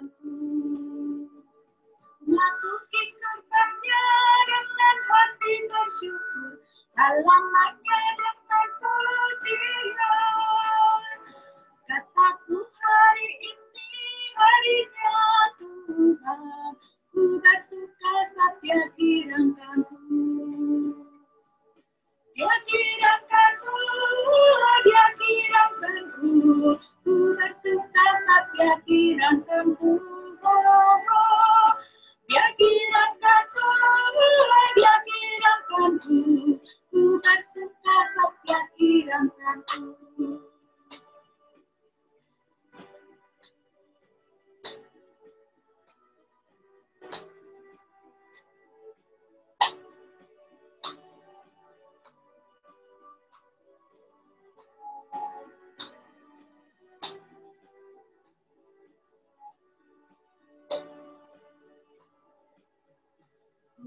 Tuhanku. Masuki gerbangnya dengan hati bersyukur, halamannya dengan pujian. Kataku hari ini harinya Tuhan, ku bersuka saat Dia kirangkanku. Dia kirangkanku, Dia kirangkanku, ku bersuka saat Dia kirangkanku. Dia kirangkanku, Dia kirangkanku, ku bersuka saat Dia kirangkanku.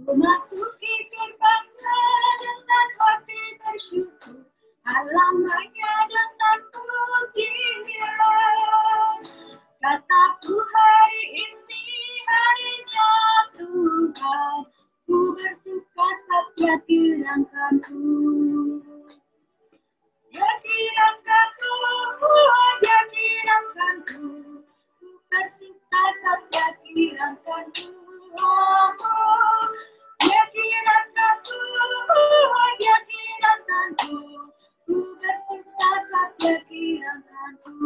Memasuki gerbangnya dengan hati bersyukur, halamannya dengan pujian. Kataku hari ini harinya Tuhan, ku bersuka saat Dia kirangkanku. Dia kirangkanku, Dia kirangkanku, ku bersuka saat Dia kirangkanku. Dia kirangkanku, Dia kirangkanku, ku bersuka saat Dia kirangkanku.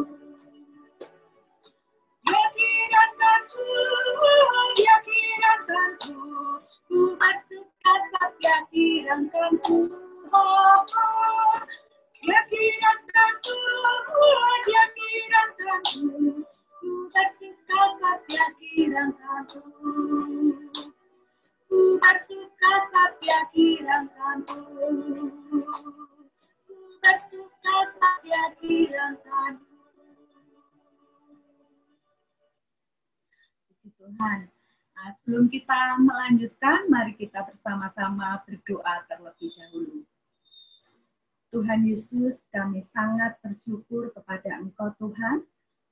Dia kirangkanku, Dia kirangkanku, ku bersuka saat Dia kirangkanku. Dia kirangkanku, Dia kirangkanku, ku bersuka saat Dia kirangkanku. Ku bersuka saat Dia kirangkanku. Ku bersuka saat Dia kirangkanku. Puji Tuhan. Nah, sebelum kita melanjutkan, mari kita bersama-sama berdoa terlebih dahulu. Tuhan Yesus, kami sangat bersyukur kepada Engkau Tuhan,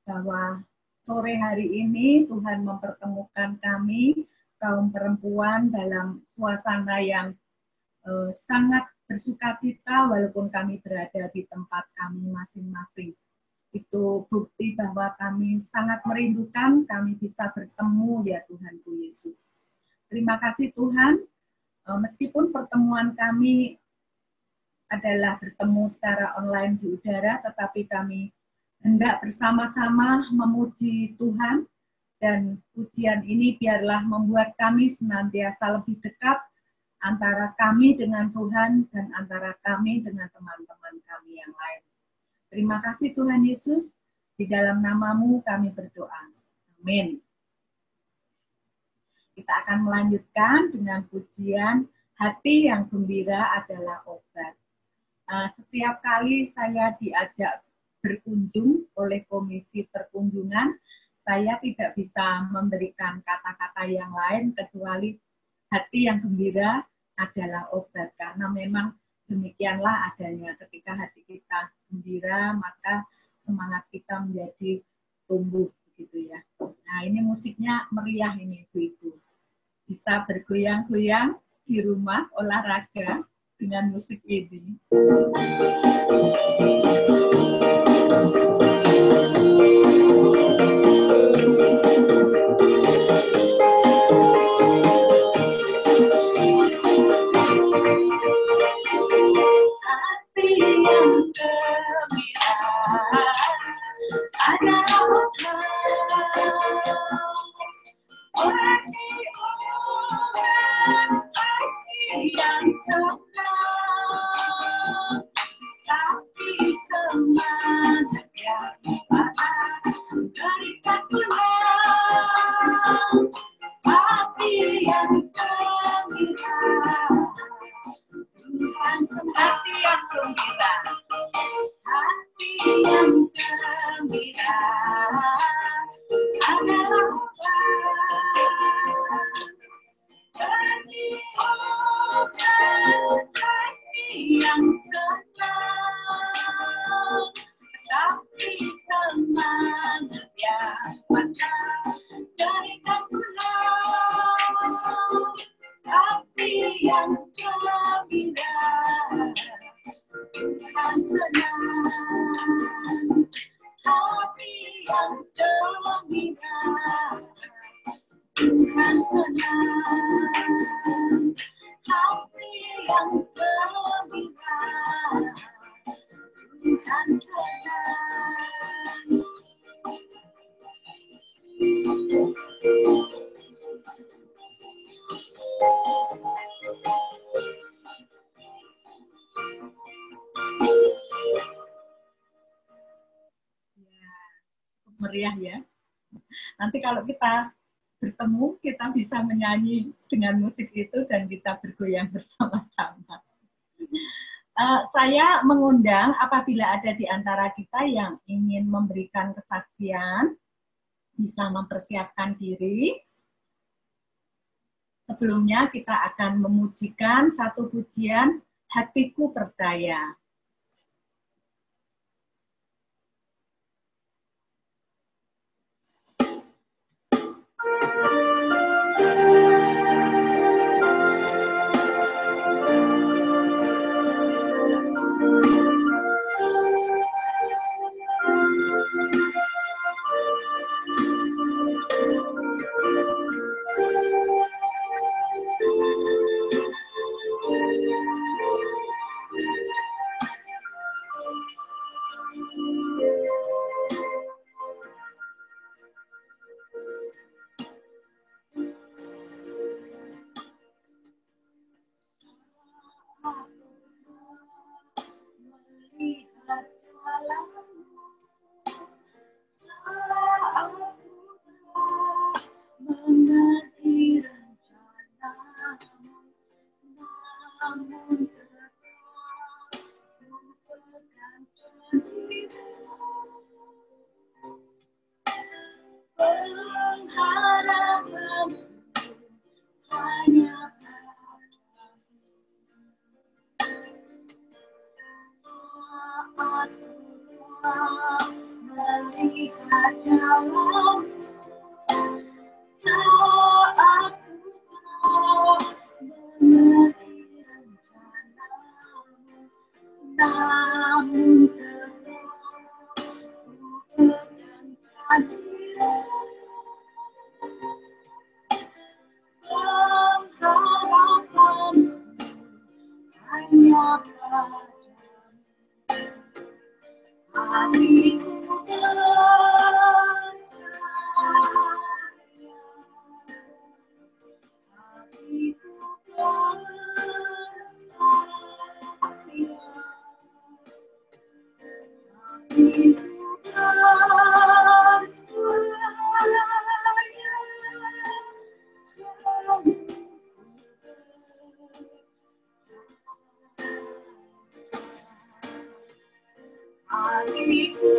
bahwa sore hari ini Tuhan mempertemukan kami, kaum perempuan, dalam suasana yang sangat bersukacita walaupun kami berada di tempat kami masing-masing. Itu bukti bahwa kami sangat merindukan kami bisa bertemu ya Tuhanku Yesus. Terima kasih Tuhan, meskipun pertemuan kami adalah bertemu secara online di udara, tetapi kami hendak bersama-sama memuji Tuhan, dan pujian ini biarlah membuat kami senantiasa lebih dekat antara kami dengan Tuhan dan antara kami dengan teman-teman kami yang lain. Terima kasih Tuhan Yesus, di dalam nama-Mu kami berdoa. Amin. Kita akan melanjutkan dengan pujian Hati yang Gembira Adalah Obat. Setiap kali saya diajak berkunjung oleh komisi perkunjungan, saya tidak bisa memberikan kata-kata yang lain kecuali hati yang gembira adalah obat. Karena memang demikianlah adanya, ketika hati kita gembira, maka semangat kita menjadi tumbuh, begitu ya. Nah, ini musiknya meriah ini ibu-ibu. Bisa bergoyang-goyang di rumah, olahraga dengan musik ini. Hati yang gembira adalah obat. Hati yang tenang, hati yang gembira, Tuhan senang. Hati yang gembira, Tuhan senang. Hati yang gembira, Tuhan senang. Meriah ya. Nanti kalau kita bertemu, kita bisa menyanyi dengan musik itu dan kita bergoyang bersama-sama. Saya mengundang apabila ada di antara kita yang ingin memberikan kesaksian, bisa mempersiapkan diri. Sebelumnya kita akan memujikan satu pujian, Hatiku Percaya. Melihat jalan saat ku mengerti rencanamu, namun tetap ku pegang janjimu. Pengharapanku hanya padamu. Hatiku percaya, hatiku percaya, hatiku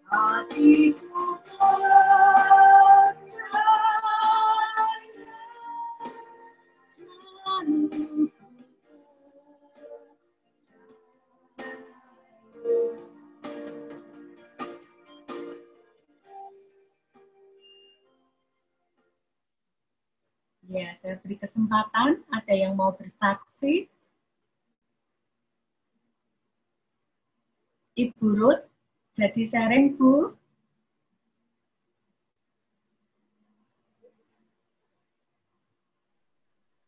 hatiku Ya, saya beri kesempatan, ada yang mau bersaksi? Ibu Ruth, jadi sharing Bu.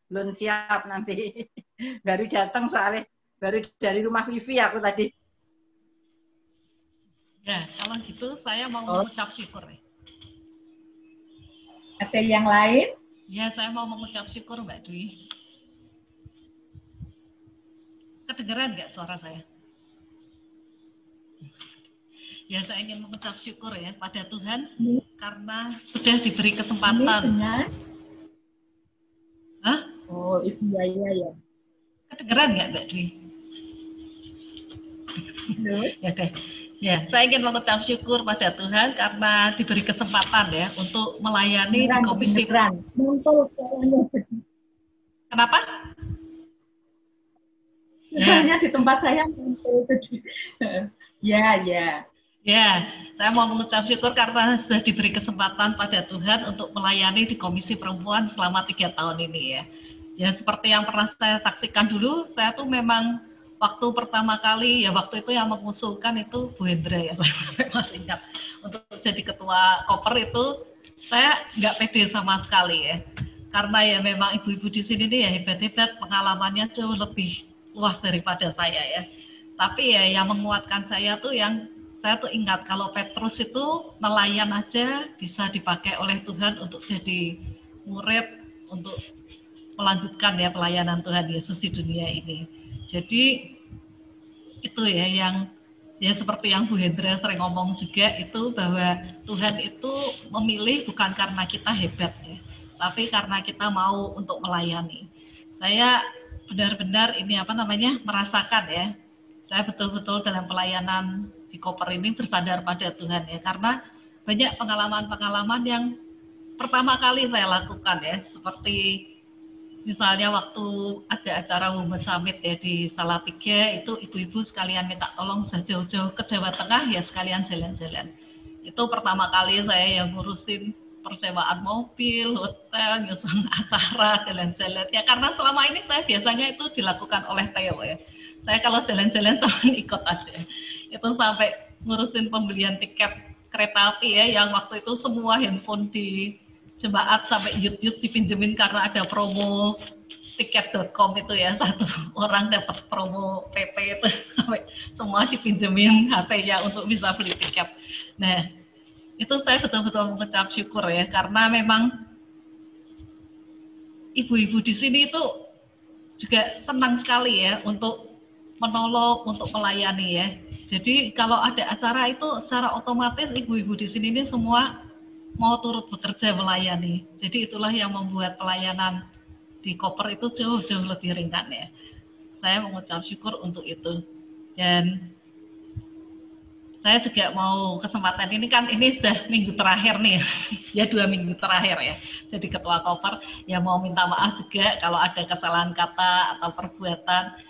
Belum siap nanti. Baru datang soalnya. Baru dari rumah Vivi aku tadi. Ya, kalau gitu saya mau mengucap syukur. Ada yang lain? Ya, saya mau mengucap syukur Mbak Dwi. Kedengeran nggak suara saya? Ya, saya ingin mengucap syukur ya pada Tuhan karena sudah diberi kesempatan. Ini dengan? Hah? Oh, Ibu Yaya ya. Kedengeran nggak Mbak Dwi? Ya deh. Ya, saya ingin mengucap syukur pada Tuhan karena diberi kesempatan ya untuk melayani di komisi. Kenapa? Soalnya di tempat saya muncul. Ya. Ya, saya mau mengucap syukur karena sudah diberi kesempatan pada Tuhan untuk melayani di Komisi Perempuan selama 3 tahun ini ya. Ya, seperti yang pernah saya saksikan dulu, saya tuh memang waktu pertama kali, ya waktu itu yang mengusulkan itu Bu Hendra ya, saya masih ingat. Untuk jadi ketua koper itu, saya nggak pede sama sekali ya. Karena ya memang ibu-ibu di sini nih ya hebat-hebat, pengalamannya jauh lebih luas daripada saya ya. Tapi ya yang menguatkan saya tuh saya tuh ingat kalau Petrus itu nelayan aja bisa dipakai oleh Tuhan untuk jadi murid, untuk melanjutkan ya pelayanan Tuhan Yesus di dunia ini. Jadi itu ya yang ya seperti yang Bu Hendra sering ngomong juga itu bahwa Tuhan itu memilih bukan karena kita hebat ya, tapi karena kita mau untuk melayani. Saya benar-benar ini merasakan ya, saya betul-betul dalam pelayanan di koper ini bersandar pada Tuhan ya, karena banyak pengalaman-pengalaman yang pertama kali saya lakukan ya, seperti misalnya waktu ada acara Women Summit ya di Salatiga, itu ibu-ibu sekalian minta tolong jauh-jauh ke Jawa Tengah ya sekalian jalan-jalan. Itu pertama kali saya yang ngurusin persewaan mobil, hotel, nyusun acara, jalan-jalan. Ya karena selama ini saya biasanya itu dilakukan oleh Theo ya. Saya kalau jalan-jalan cuma ikut aja. Itu sampai ngurusin pembelian tiket kereta api ya, yang waktu itu semua handphone di jemaat sampai yut-yut dipinjemin karena ada promo tiket.com itu ya, satu orang dapat promo PP itu sampai semua dipinjemin HP-nya untuk bisa beli tiket. Nah, itu saya betul-betul mengucap syukur ya, karena memang ibu-ibu di sini itu juga senang sekali ya untuk menolong, untuk melayani ya. Jadi kalau ada acara itu secara otomatis ibu-ibu di sini ini semua mau turut bekerja melayani. Jadi itulah yang membuat pelayanan di koper itu jauh-jauh lebih ringan ya. Saya mengucap syukur untuk itu. Dan saya juga mau kesempatan ini kan ini sudah minggu terakhir nih ya 2 minggu terakhir ya jadi ketua koper, ya mau minta maaf juga kalau ada kesalahan kata atau perbuatan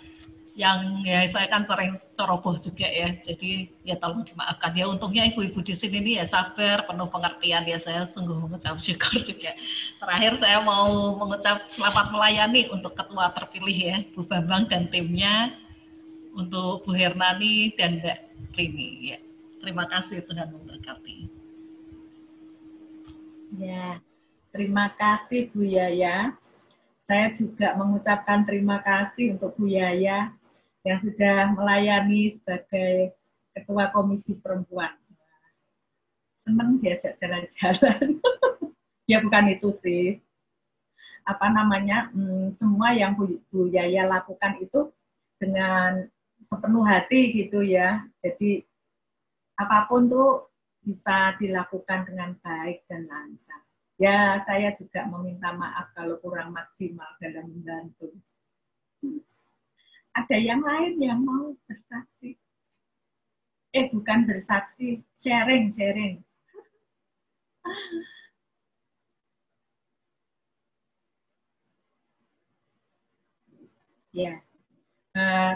yang ya saya kan sering ceroboh juga ya, jadi ya tolong dimaafkan ya. Untungnya ibu-ibu di sini nih ya sabar, penuh pengertian ya, saya sungguh mengucap syukur juga. Terakhir saya mau mengucap selamat melayani untuk ketua terpilih ya Bu Bambang dan timnya, untuk Bu Hernani dan Mbak Rini ya. Terima kasih, Tuhan memberkati. Ya, terima kasih Bu Yaya. Saya juga mengucapkan terima kasih untuk Bu Yaya yang sudah melayani sebagai Ketua Komisi Perempuan. Senang diajak jalan-jalan. Ya bukan itu sih. Semua yang Bu Yaya lakukan itu dengan sepenuh hati gitu ya. Jadi apapun tuh bisa dilakukan dengan baik dan lancar. Ya, saya juga meminta maaf kalau kurang maksimal dalam membantu. Ada yang lain yang mau bersaksi? Bukan bersaksi, sharing. Ya,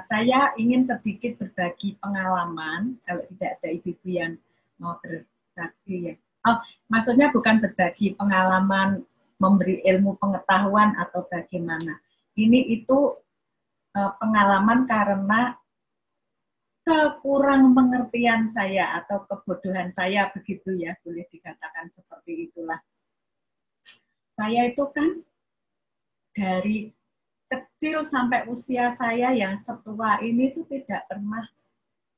saya ingin sedikit berbagi pengalaman, kalau tidak ada ibu-ibu yang mau bersaksi ya. Maksudnya bukan berbagi pengalaman, memberi ilmu pengetahuan atau bagaimana. Ini itu pengalaman karena kekurang pengertian saya atau kebodohan saya, begitu ya, boleh dikatakan seperti itulah. Saya itu kan dari kecil sampai usia saya yang setua ini tuh tidak pernah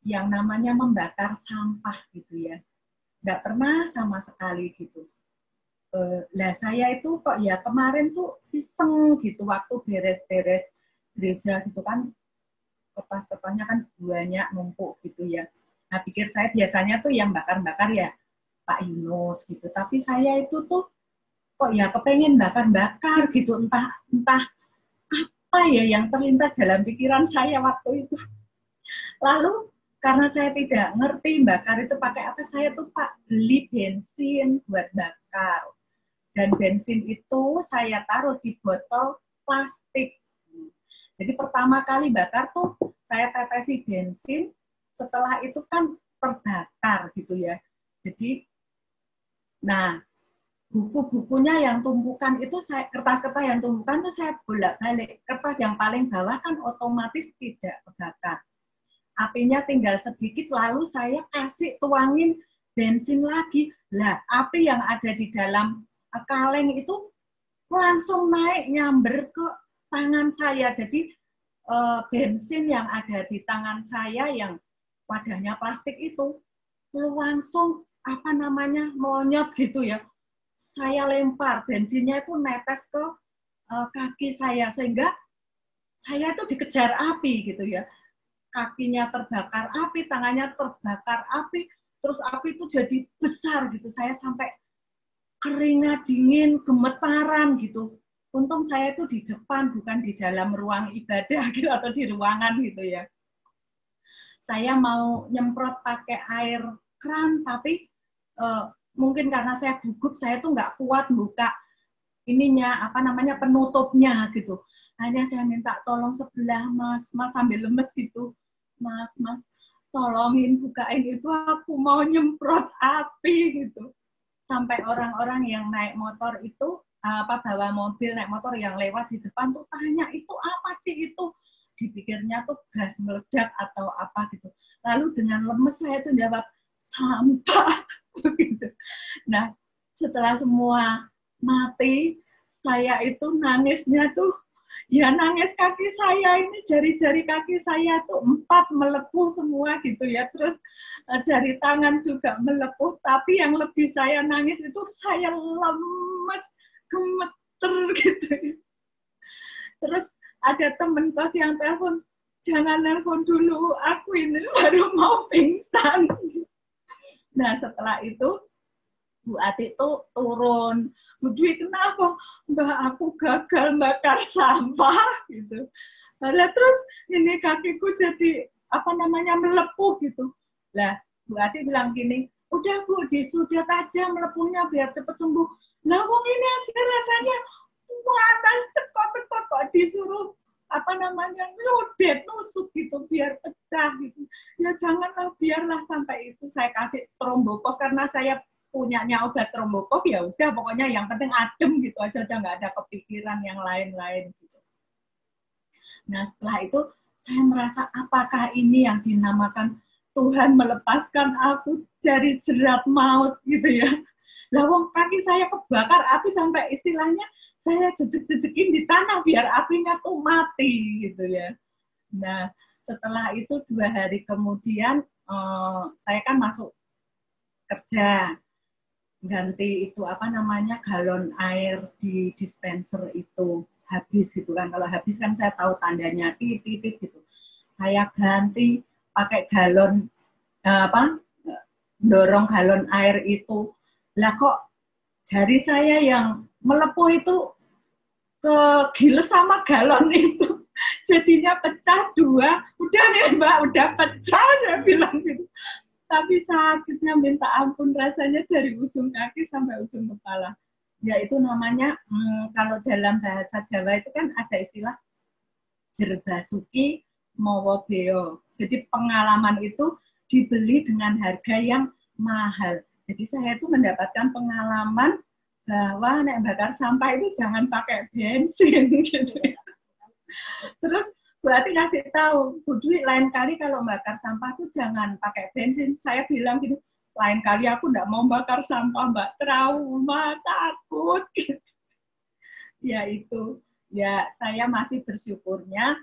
yang namanya membakar sampah gitu ya. Nggak pernah sama sekali gitu. Lah saya itu kok ya kemarin tuh iseng gitu waktu beres-beres gereja gitu kan, kertas-kertasnya kan banyak numpuk gitu ya. Nah pikir saya biasanya tuh yang bakar-bakar ya Pak Yunus gitu, tapi saya itu tuh kok ya kepengen bakar-bakar gitu, entah apa ya yang terlintas dalam pikiran saya waktu itu. Lalu karena saya tidak ngerti bakar itu pakai apa, saya tuh Pak beli bensin buat bakar. Dan bensin itu saya taruh di botol plastik. Jadi pertama kali bakar tuh saya tetesi bensin, setelah itu kan terbakar gitu ya. Jadi, nah buku-bukunya yang tumpukan itu kertas-kertas yang tumpukan itu saya bolak-balik. Kertas yang paling bawah kan otomatis tidak kebakar. Apinya tinggal sedikit, lalu saya tuangin bensin lagi. Lah, api yang ada di dalam kaleng itu langsung naik nyamber ke tangan saya. Jadi bensin yang ada di tangan saya yang wadahnya plastik itu langsung monyot gitu ya. Saya lempar, bensinnya itu netes ke kaki saya sehingga saya itu dikejar api gitu ya. Kakinya terbakar api, tangannya terbakar api, terus api itu jadi besar gitu. Saya sampai keringat dingin, gemetaran gitu. Untung saya itu di depan, bukan di dalam ruang ibadah gitu, atau di ruangan gitu ya. Saya mau nyemprot pakai air keran, tapi mungkin karena saya gugup, saya tuh nggak kuat buka penutupnya gitu. Hanya saya minta tolong sebelah mas sambil lemes gitu. Mas, tolongin bukain itu, aku mau nyemprot api gitu. Sampai orang-orang yang naik motor itu, bawa mobil naik motor yang lewat di depan tuh tanya, itu apa sih itu? Dipikirnya tuh gas meledak atau apa gitu. Lalu dengan lemes saya tuh jawab, sampah. Begitu. Nah, setelah semua mati, saya itu nangisnya tuh, ya nangis kaki saya ini, jari-jari kaki saya tuh 4 melepuh semua gitu ya. Terus jari tangan juga melepuh, tapi yang lebih saya nangis itu saya lemes, gemeter gitu. Terus ada temen kos yang telepon, jangan nelpon dulu, aku ini baru mau pingsan. Nah setelah itu Bu Ati tuh turun, Bu Dwi kenapa? Mbak aku gagal bakar sampah gitu. Lah terus ini kakiku jadi melepuh gitu. Lah Bu Ati bilang gini, udah Bu disudut aja melepuhnya biar cepat sembuh. Lah wong ini aja rasanya panas cekot-cekot kok disuruh nyodet nusuk gitu biar pecah gitu. Ya janganlah, biarlah sampai itu saya kasih trombokop karena saya punyanya obat trombokop, ya udah pokoknya yang penting adem gitu aja, udah nggak ada kepikiran yang lain-lain gitu. Nah setelah itu saya merasa apakah ini yang dinamakan Tuhan melepaskan aku dari jerat maut gitu ya. Lah wong kaki saya kebakar api sampai istilahnya saya jejek-jejekin di tanah biar apinya tuh mati gitu ya. Nah setelah itu 2 hari kemudian saya kan masuk kerja, ganti itu galon air di dispenser itu habis gitu kan. Kalau habis kan saya tahu tandanya titit gitu. Saya ganti pakai galon dorong galon air itu. Lah kok jari saya yang melepuh itu kegiles sama galon itu. Jadinya pecah 2. Udah nih Mbak, udah pecah, saya bilang gitu. Tapi sakitnya minta ampun rasanya dari ujung kaki sampai ujung kepala. Ya itu namanya, kalau dalam bahasa Jawa itu kan ada istilah jerbasuki mawa beo. Jadi pengalaman itu dibeli dengan harga yang mahal. Jadi saya itu mendapatkan pengalaman bahwa nek bakar sampah itu jangan pakai bensin gitu. Terus berarti ngasih tahu, Bu Dwi, lain kali kalau bakar sampah tuh jangan pakai bensin. Saya bilang gitu, lain kali aku nggak mau bakar sampah, Mbak, trauma, takut gitu. Ya itu, ya saya masih bersyukurnya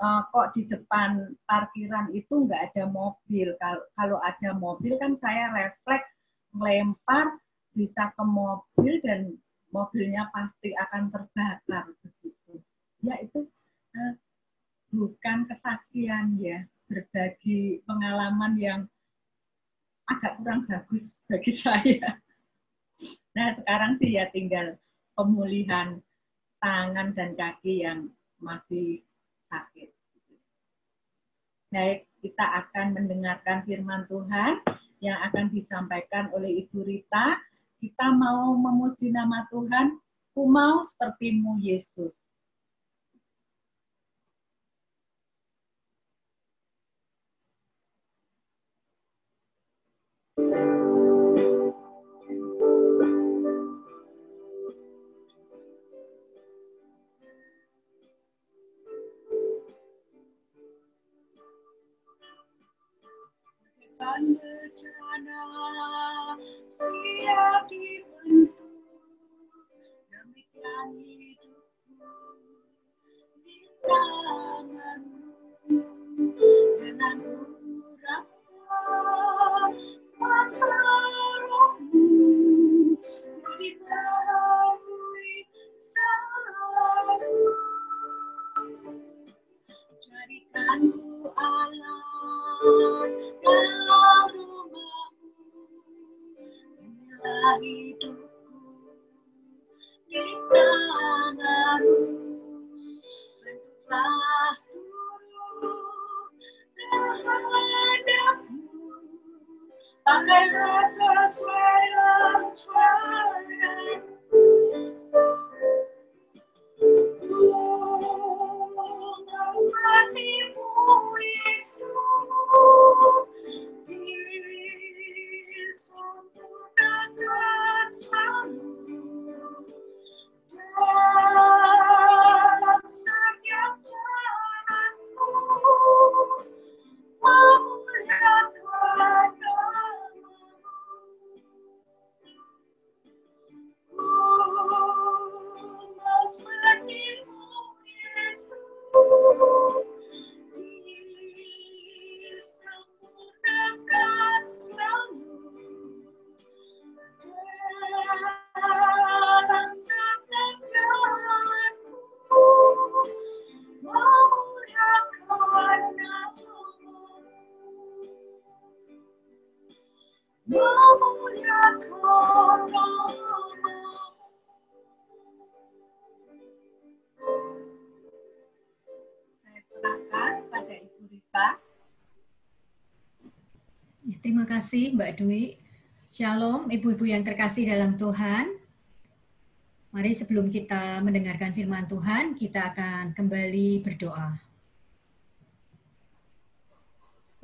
kok di depan parkiran itu nggak ada mobil. Kalau ada mobil kan saya refleks melempar bisa ke mobil dan mobilnya pasti akan terbakar begitu. Ya itu bukan kesaksian ya, berbagi pengalaman yang agak kurang bagus bagi saya. Nah sekarang sih ya tinggal pemulihan tangan dan kaki yang masih sakit. Baik, kita akan mendengarkan firman Tuhan yang akan disampaikan oleh Ibu Rita. Kita mau memuji nama Tuhan, ku mau sepertimu Yesus. Bencana siap dibentuk, demikian hidupku di tanganmu, dengan urang masa rohmu, dipenuhi selalu. Jadikanku Allah dalam rumahmu, inilah hidupku di tanganmu, bentuklah seluruh terhadapmu, pakailah sesuai rencanamu. Hatimu Yesus disempurnakan selalu dalam setiap jalanku, memuliakan namamu. Disempurnakan selalu dalam setiap jalanku, memuliakan namamu, memuliakan namamu. Saya serahkan pada Ibu Rita. Terima kasih Mbak Dwi. Shalom ibu-ibu yang terkasih dalam Tuhan. Mari sebelum kita mendengarkan firman Tuhan, kita akan kembali berdoa.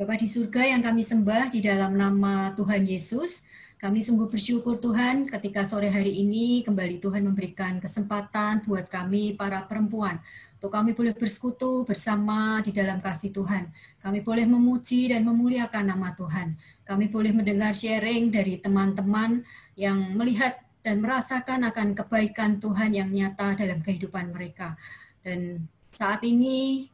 Bapa di surga yang kami sembah di dalam nama Tuhan Yesus, kami sungguh bersyukur Tuhan ketika sore hari ini kembali Tuhan memberikan kesempatan buat kami para perempuan untuk kami boleh bersekutu bersama di dalam kasih Tuhan. Kami boleh memuji dan memuliakan nama Tuhan. Kami boleh mendengar sharing dari teman-teman yang melihat dan merasakan akan kebaikan Tuhan yang nyata dalam kehidupan mereka. Dan saat ini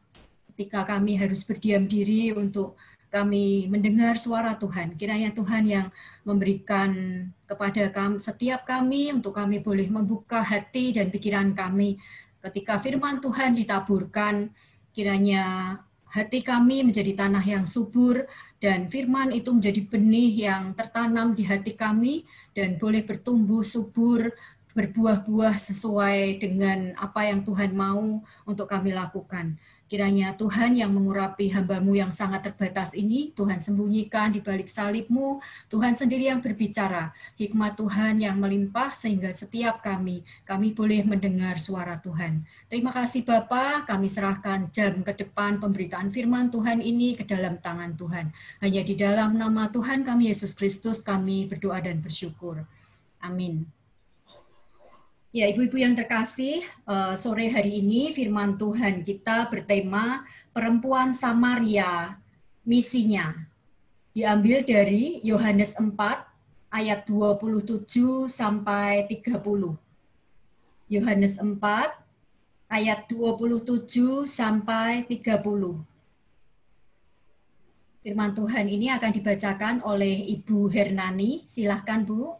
ketika kami harus berdiam diri untuk kami mendengar suara Tuhan, kiranya Tuhan yang memberikan kepada kami, setiap kami untuk kami boleh membuka hati dan pikiran kami. Ketika firman Tuhan ditaburkan, kiranya hati kami menjadi tanah yang subur dan firman itu menjadi benih yang tertanam di hati kami dan boleh bertumbuh subur, berbuah-buah sesuai dengan apa yang Tuhan mau untuk kami lakukan. Kiranya Tuhan yang mengurapi hamba-Mu yang sangat terbatas ini, Tuhan sembunyikan di balik salib-Mu, Tuhan sendiri yang berbicara, hikmat Tuhan yang melimpah sehingga setiap kami boleh mendengar suara Tuhan. Terima kasih Bapa, kami serahkan jam ke depan pemberitaan firman Tuhan ini ke dalam tangan Tuhan. Hanya di dalam nama Tuhan kami Yesus Kristus kami berdoa dan bersyukur. Amin. Ya, Ibu-ibu yang terkasih, sore hari ini firman Tuhan kita bertema perempuan Samaria, misinya. Diambil dari Yohanes 4 ayat 27 sampai 30. Yohanes 4 ayat 27 sampai 30. Firman Tuhan ini akan dibacakan oleh Ibu Hernani. Silahkan, Bu.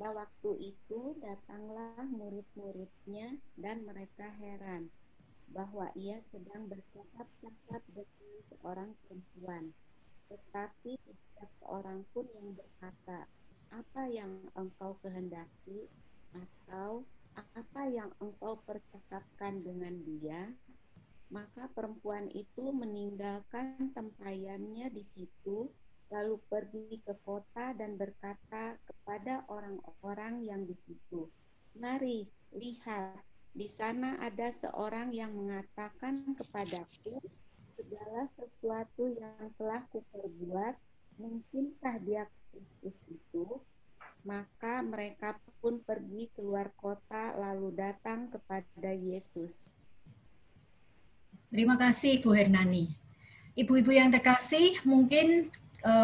Pada waktu itu datanglah murid-muridnya dan mereka heran bahwa ia sedang bercakap-cakap dengan seorang perempuan. Tetapi tidak seorang pun yang berkata, "Apa yang engkau kehendaki?" atau "Apa yang engkau percakapkan dengan dia?" Maka perempuan itu meninggalkan tempayannya di situ, lalu pergi ke kota dan berkata kepada orang-orang yang di situ, "Mari, lihat, di sana ada seorang yang mengatakan kepadaku segala sesuatu yang telah kuperbuat, mungkinkah dia Kristus itu?" Maka mereka pun pergi keluar kota lalu datang kepada Yesus. Terima kasih, Bu Hernani. Ibu-ibu yang terkasih, mungkin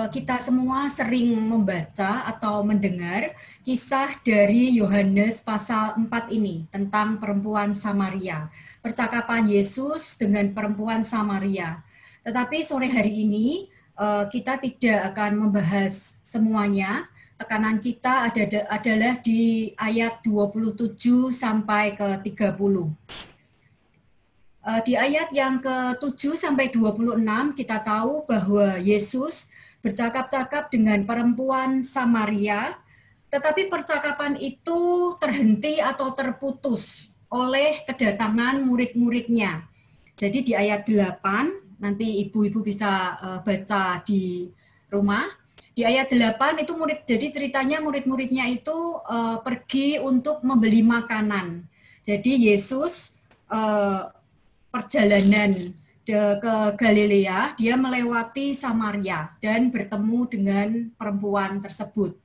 kita semua sering membaca atau mendengar kisah dari Yohanes pasal 4 ini tentang perempuan Samaria. Percakapan Yesus dengan perempuan Samaria. Tetapi sore hari ini kita tidak akan membahas semuanya. Tekanan kita adalah di ayat 27 sampai ke 30. Di ayat yang ke-7 sampai 26 kita tahu bahwa Yesus bercakap-cakap dengan perempuan Samaria, tetapi percakapan itu terhenti atau terputus oleh kedatangan murid-muridnya. Jadi di ayat 8, nanti ibu-ibu bisa baca di rumah. Di ayat 8 itu jadi ceritanya murid-muridnya itu pergi untuk membeli makanan. Jadi Yesus perjalanan ke Galilea, dia melewati Samaria dan bertemu dengan perempuan tersebut.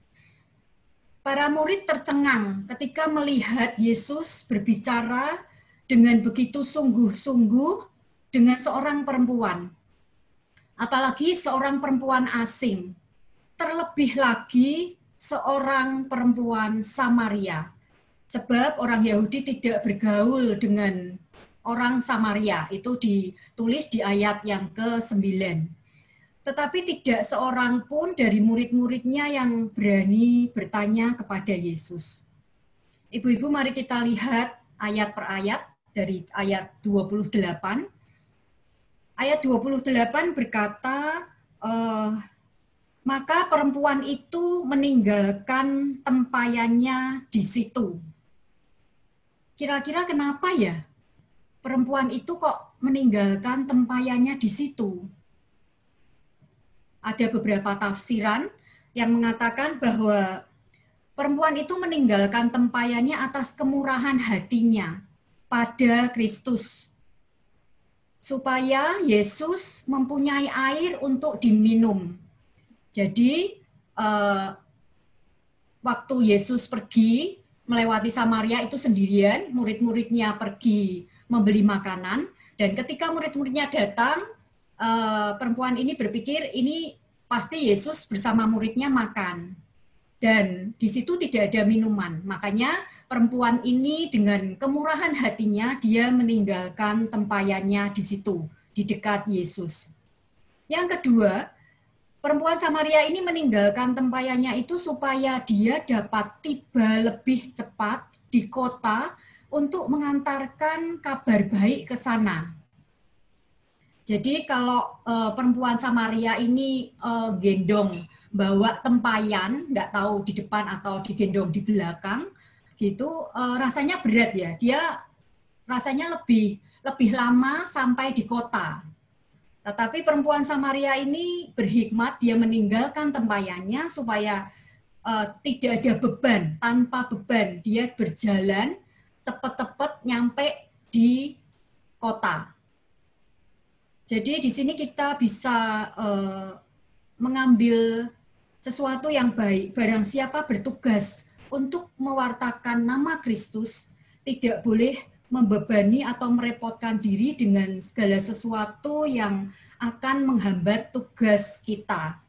Para murid tercengang ketika melihat Yesus berbicara dengan begitu sungguh-sungguh dengan seorang perempuan. Apalagi seorang perempuan asing. Terlebih lagi seorang perempuan Samaria. Sebab orang Yahudi tidak bergaul dengan orang Samaria, itu ditulis di ayat yang ke-9. Tetapi tidak seorang pun dari murid-muridnya yang berani bertanya kepada Yesus. Ibu-ibu, mari kita lihat ayat per ayat dari ayat 28. Ayat 28 berkata, maka perempuan itu meninggalkan tempayannya di situ. Kira-kira kenapa ya? Perempuan itu kok meninggalkan tempayannya di situ. Ada beberapa tafsiran yang mengatakan bahwa perempuan itu meninggalkan tempayannya atas kemurahan hatinya pada Kristus. Supaya Yesus mempunyai air untuk diminum. Jadi, waktu Yesus pergi melewati Samaria itu sendirian, murid-muridnya pergi membeli makanan, dan ketika murid-muridnya datang, perempuan ini berpikir ini pasti Yesus bersama muridnya makan. Dan di situ tidak ada minuman. Makanya perempuan ini dengan kemurahan hatinya, dia meninggalkan tempayannya di situ, di dekat Yesus. Yang kedua, perempuan Samaria ini meninggalkan tempayannya itu supaya dia dapat tiba lebih cepat di kota untuk mengantarkan kabar baik ke sana. Jadi kalau perempuan Samaria ini gendong bawa tempayan, nggak tahu di depan atau digendong di belakang, gitu rasanya berat ya. Dia rasanya lebih lama sampai di kota. Tetapi perempuan Samaria ini berhikmat, dia meninggalkan tempayannya supaya tidak ada beban, tanpa beban dia berjalan cepat-cepat nyampe di kota. Jadi di sini kita bisa mengambil sesuatu yang baik. Barang siapa bertugas untuk mewartakan nama Kristus, tidak boleh membebani atau merepotkan diri dengan segala sesuatu yang akan menghambat tugas kita.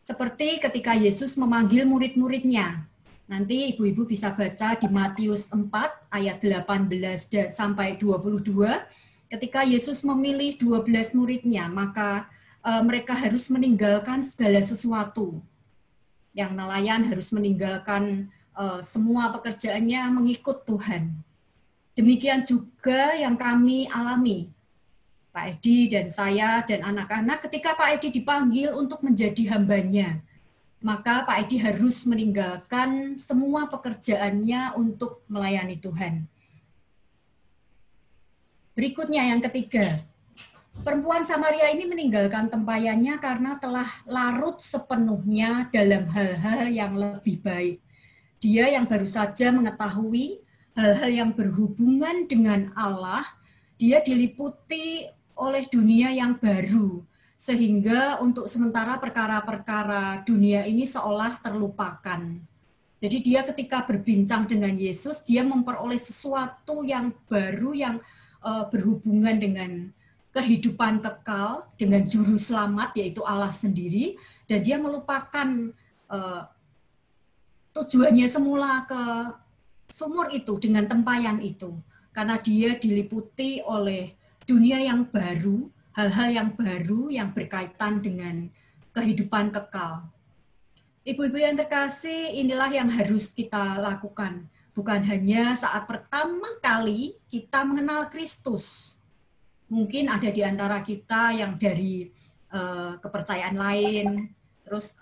Seperti ketika Yesus memanggil murid-muridnya. Nanti ibu-ibu bisa baca di Matius 4 ayat 18 sampai 22. Ketika Yesus memilih 12 muridnya, maka mereka harus meninggalkan segala sesuatu. Yang nelayan harus meninggalkan semua pekerjaannya mengikut Tuhan. Demikian juga yang kami alami, Pak Edi dan saya dan anak-anak, ketika Pak Edi dipanggil untuk menjadi hambanya, maka Pak Edi harus meninggalkan semua pekerjaannya untuk melayani Tuhan. Berikutnya yang ketiga, perempuan Samaria ini meninggalkan tempayannya karena telah larut sepenuhnya dalam hal-hal yang lebih baik. Dia yang baru saja mengetahui hal-hal yang berhubungan dengan Allah, dia diliputi oleh dunia yang baru, sehingga untuk sementara perkara-perkara dunia ini seolah terlupakan. Jadi dia ketika berbincang dengan Yesus, dia memperoleh sesuatu yang baru yang berhubungan dengan kehidupan kekal, dengan juru selamat, yaitu Allah sendiri, dan dia melupakan tujuannya semula ke sumur itu dengan tempayan itu, karena dia diliputi oleh dunia yang baru, hal-hal yang baru yang berkaitan dengan kehidupan kekal. Ibu-ibu yang terkasih, inilah yang harus kita lakukan, bukan hanya saat pertama kali kita mengenal Kristus. Mungkin ada di antara kita yang dari kepercayaan lain, terus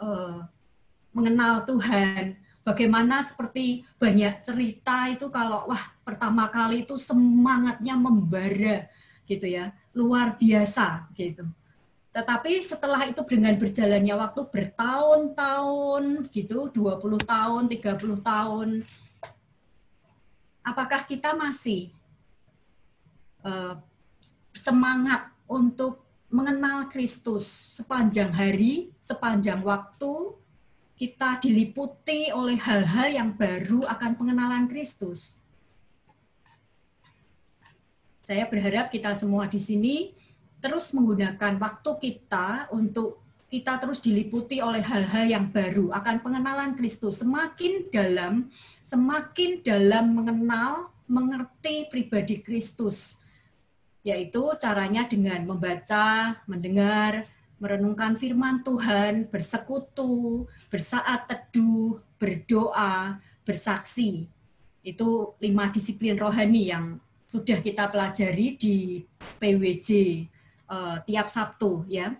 mengenal Tuhan. Bagaimana seperti banyak cerita itu kalau pertama kali itu semangatnya membara gitu ya, luar biasa gitu. Tetapi setelah itu dengan berjalannya waktu bertahun-tahun gitu, 20 tahun, 30 tahun, apakah kita masih semangat untuk mengenal Kristus sepanjang hari, sepanjang waktu? Kita diliputi oleh hal-hal yang baru akan pengenalan Kristus. Saya berharap kita semua di sini terus menggunakan waktu kita untuk kita terus diliputi oleh hal-hal yang baru akan pengenalan Kristus. Semakin dalam mengenal, mengerti pribadi Kristus. Yaitu caranya dengan membaca, mendengar, merenungkan firman Tuhan, bersekutu, bersaat teduh, berdoa, bersaksi. Itu 5 disiplin rohani yang sudah kita pelajari di PWJ tiap Sabtu, ya.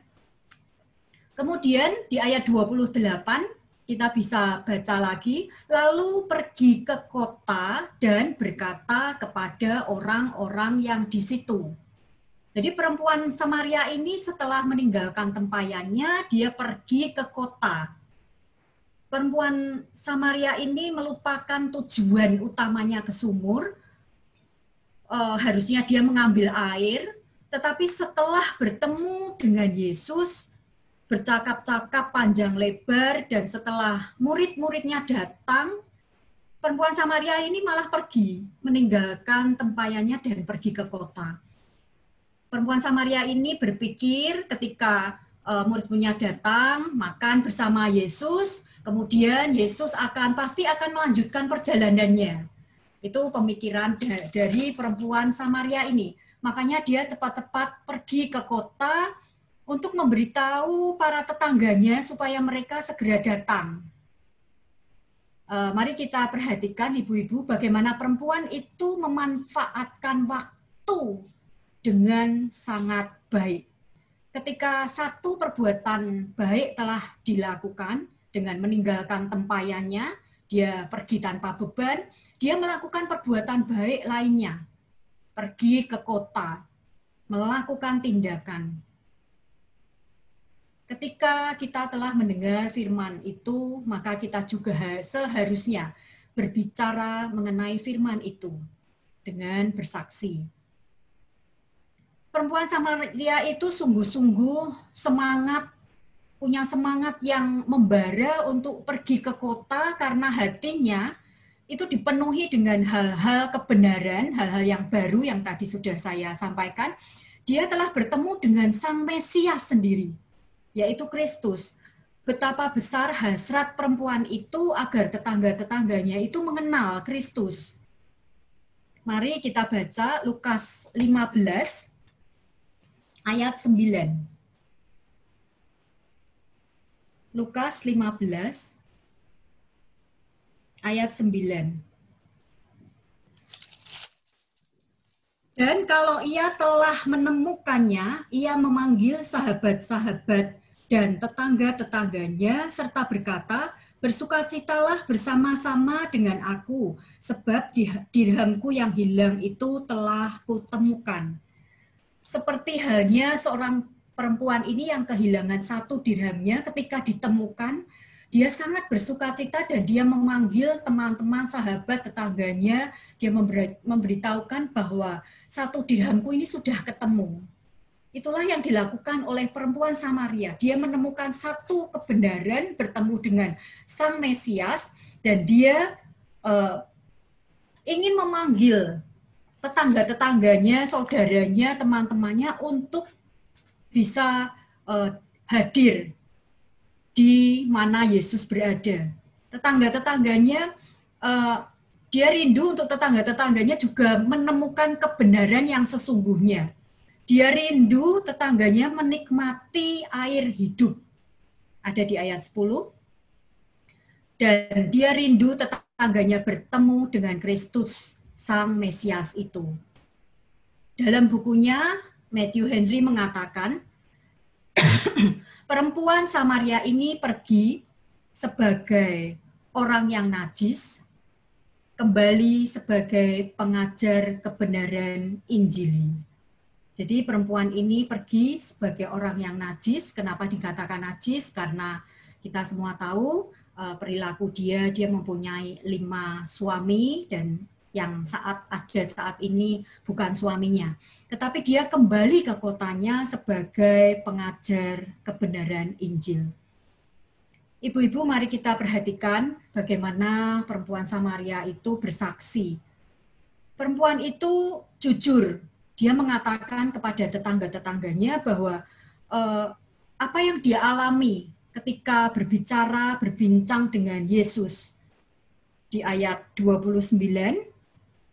Kemudian di ayat 28 kita bisa baca lagi, lalu pergi ke kota dan berkata kepada orang-orang yang di situ. Jadi perempuan Samaria ini setelah meninggalkan tempayannya, dia pergi ke kota. Perempuan Samaria ini melupakan tujuan utamanya ke sumur. Harusnya dia mengambil air, tetapi setelah bertemu dengan Yesus, bercakap-cakap panjang lebar, dan setelah murid-muridnya datang, perempuan Samaria ini malah pergi, meninggalkan tempayannya dan pergi ke kota. Perempuan Samaria ini berpikir ketika murid-muridnya datang, makan bersama Yesus, kemudian Yesus pasti akan melanjutkan perjalanannya. Itu pemikiran dari perempuan Samaria ini. Makanya dia cepat-cepat pergi ke kota untuk memberitahu para tetangganya supaya mereka segera datang. Mari kita perhatikan ibu-ibu bagaimana perempuan itu memanfaatkan waktu dengan sangat baik. Ketika satu perbuatan baik telah dilakukan dengan meninggalkan tempayannya, dia pergi tanpa beban, dia melakukan perbuatan baik lainnya. Pergi ke kota, melakukan tindakan. Ketika kita telah mendengar firman itu, maka kita juga seharusnya berbicara mengenai firman itu dengan bersaksi. Perempuan Samaria itu sungguh-sungguh semangat punya semangat yang membara untuk pergi ke kota karena hatinya itu dipenuhi dengan hal-hal kebenaran, hal-hal yang baru yang tadi sudah saya sampaikan. Dia telah bertemu dengan Sang Mesias sendiri, yaitu Kristus. Betapa besar hasrat perempuan itu agar tetangga-tetangganya itu mengenal Kristus. Mari kita baca Lukas 15 ayat 9. Lukas 15 ayat 9. Dan kalau ia telah menemukannya, ia memanggil sahabat-sahabat dan tetangga-tetangganya serta berkata, bersukacitalah bersama-sama dengan aku, sebab dirhamku yang hilang itu telah kutemukan. Seperti halnya seorang perempuan ini yang kehilangan 1 dirhamnya ketika ditemukan, dia sangat bersukacita dan dia memanggil teman-teman, sahabat, tetangganya, dia memberitahukan bahwa 1 dirhamku ini sudah ketemu. Itulah yang dilakukan oleh perempuan Samaria. Dia menemukan 1 kebenaran, bertemu dengan Sang Mesias, dan dia ingin memanggil tetangga-tetangganya, saudaranya, teman-temannya untuk bisa hadir di mana Yesus berada. Tetangga-tetangganya, dia rindu untuk tetangga-tetangganya juga menemukan kebenaran yang sesungguhnya. Dia rindu tetangganya menikmati air hidup. Ada di ayat 10. Dan dia rindu tetangganya bertemu dengan Kristus, Sang Mesias itu. Dalam bukunya, Matthew Henry mengatakan, perempuan Samaria ini pergi sebagai orang yang najis, kembali sebagai pengajar kebenaran Injili. Jadi perempuan ini pergi sebagai orang yang najis. Kenapa dikatakan najis? Karena kita semua tahu perilaku dia mempunyai 5 suami dan yang saat ini bukan suaminya. Tetapi dia kembali ke kotanya sebagai pengajar kebenaran Injil. Ibu-ibu, mari kita perhatikan bagaimana perempuan Samaria itu bersaksi. Perempuan itu jujur. Dia mengatakan kepada tetangga-tetangganya bahwa apa yang dia alami ketika berbincang dengan Yesus. Di ayat 29,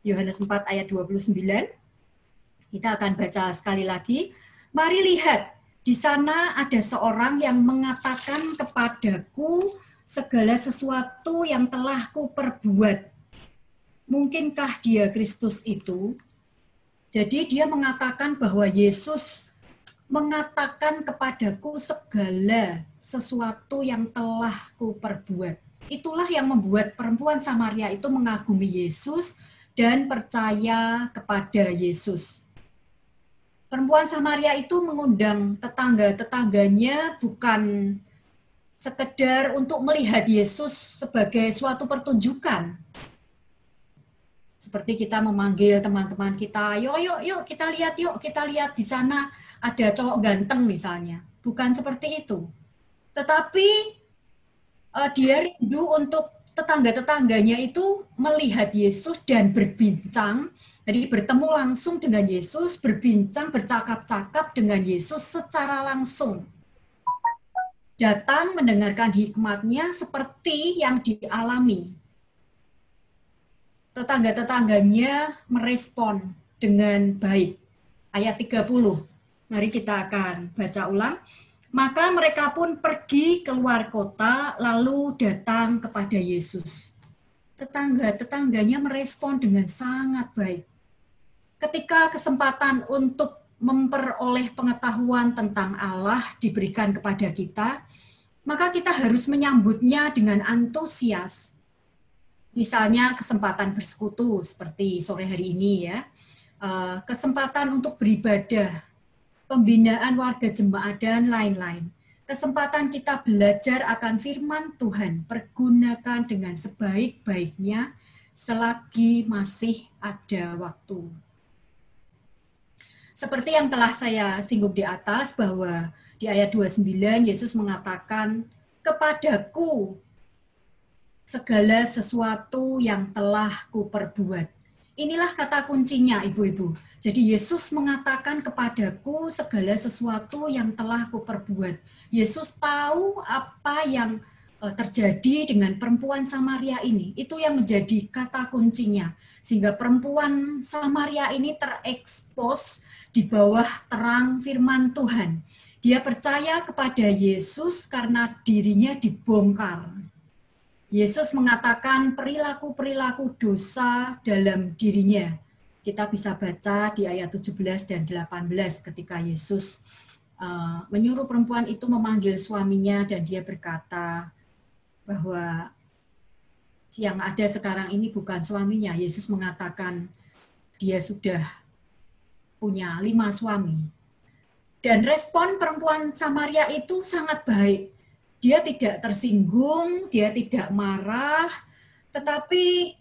Yohanes 4 ayat 29, kita akan baca sekali lagi. Mari lihat, di sana ada seorang yang mengatakan kepadaku segala sesuatu yang telah kuperbuat. Mungkinkah dia Kristus itu? Jadi dia mengatakan bahwa Yesus mengatakan kepadaku segala sesuatu yang telah kuperbuat. Itulah yang membuat perempuan Samaria itu mengagumi Yesus dan percaya kepada Yesus. Perempuan Samaria itu mengundang tetangga-tetangganya bukan sekedar untuk melihat Yesus sebagai suatu pertunjukan. Seperti kita memanggil teman-teman kita, yuk kita lihat di sana ada cowok ganteng misalnya. Bukan seperti itu. Tetapi dia rindu untuk tetangga-tetangganya itu melihat Yesus dan berbincang. Jadi bertemu langsung dengan Yesus, berbincang, bercakap-cakap dengan Yesus secara langsung. Datang mendengarkan hikmatnya seperti yang dialami. Tetangga-tetangganya merespon dengan baik. Ayat 30. Mari kita akan baca ulang. Maka mereka pun pergi keluar kota lalu datang kepada Yesus. Tetangga-tetangganya merespon dengan sangat baik. Ketika kesempatan untuk memperoleh pengetahuan tentang Allah diberikan kepada kita, maka kita harus menyambutnya dengan antusias. Misalnya kesempatan bersekutu seperti sore hari ini ya, kesempatan untuk beribadah, pembinaan warga jemaat dan lain-lain. Kesempatan kita belajar akan firman Tuhan, pergunakan dengan sebaik-baiknya selagi masih ada waktu. Seperti yang telah saya singgung di atas bahwa Di ayat 29 Yesus mengatakan, "Kepadaku segala sesuatu yang telah kuperbuat." Inilah kata kuncinya, Ibu-ibu. Jadi Yesus mengatakan, "Kepadaku segala sesuatu yang telah kuperbuat." Yesus tahu apa yang terjadi dengan perempuan Samaria ini. Itu yang menjadi kata kuncinya. Sehingga perempuan Samaria ini terekspos di bawah terang firman Tuhan. Dia percaya kepada Yesus karena dirinya dibongkar. Yesus mengatakan perilaku-perilaku dosa dalam dirinya. Kita bisa baca di ayat 17 dan 18 ketika Yesus menyuruh perempuan itu memanggil suaminya dan dia berkata bahwa yang ada sekarang ini bukan suaminya. Yesus mengatakan dia sudah punya 5 suami. Dan respon perempuan Samaria itu sangat baik. Dia tidak tersinggung, dia tidak marah, tetapi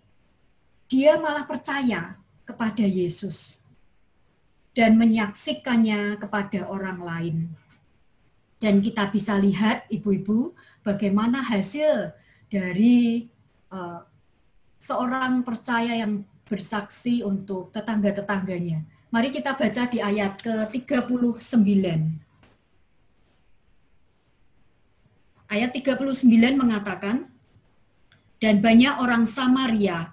dia malah percaya kepada Yesus dan menyaksikannya kepada orang lain. Dan kita bisa lihat, Ibu-ibu, bagaimana hasil dari seorang percaya yang bersaksi untuk tetangga-tetangganya. Mari kita baca di ayat ke-39. Ayat 39 mengatakan, "Dan banyak orang Samaria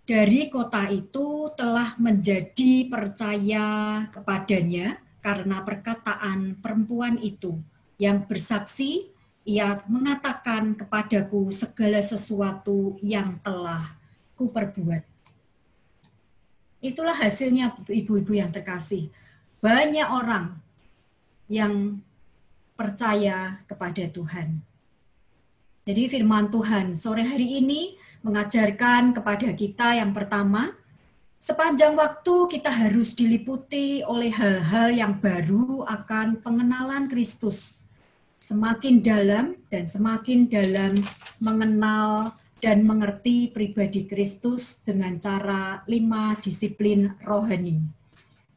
dari kota itu telah menjadi percaya kepadanya karena perkataan perempuan itu yang bersaksi, ia mengatakan kepadaku segala sesuatu yang telah kuperbuat." Itulah hasilnya, Ibu-ibu yang terkasih. Banyak orang yang percaya kepada Tuhan. Jadi firman Tuhan sore hari ini mengajarkan kepada kita yang pertama, sepanjang waktu kita harus diliputi oleh hal-hal yang baru akan pengenalan Kristus. Semakin dalam dan semakin dalam mengenal dan mengerti pribadi Kristus dengan cara 5 disiplin rohani,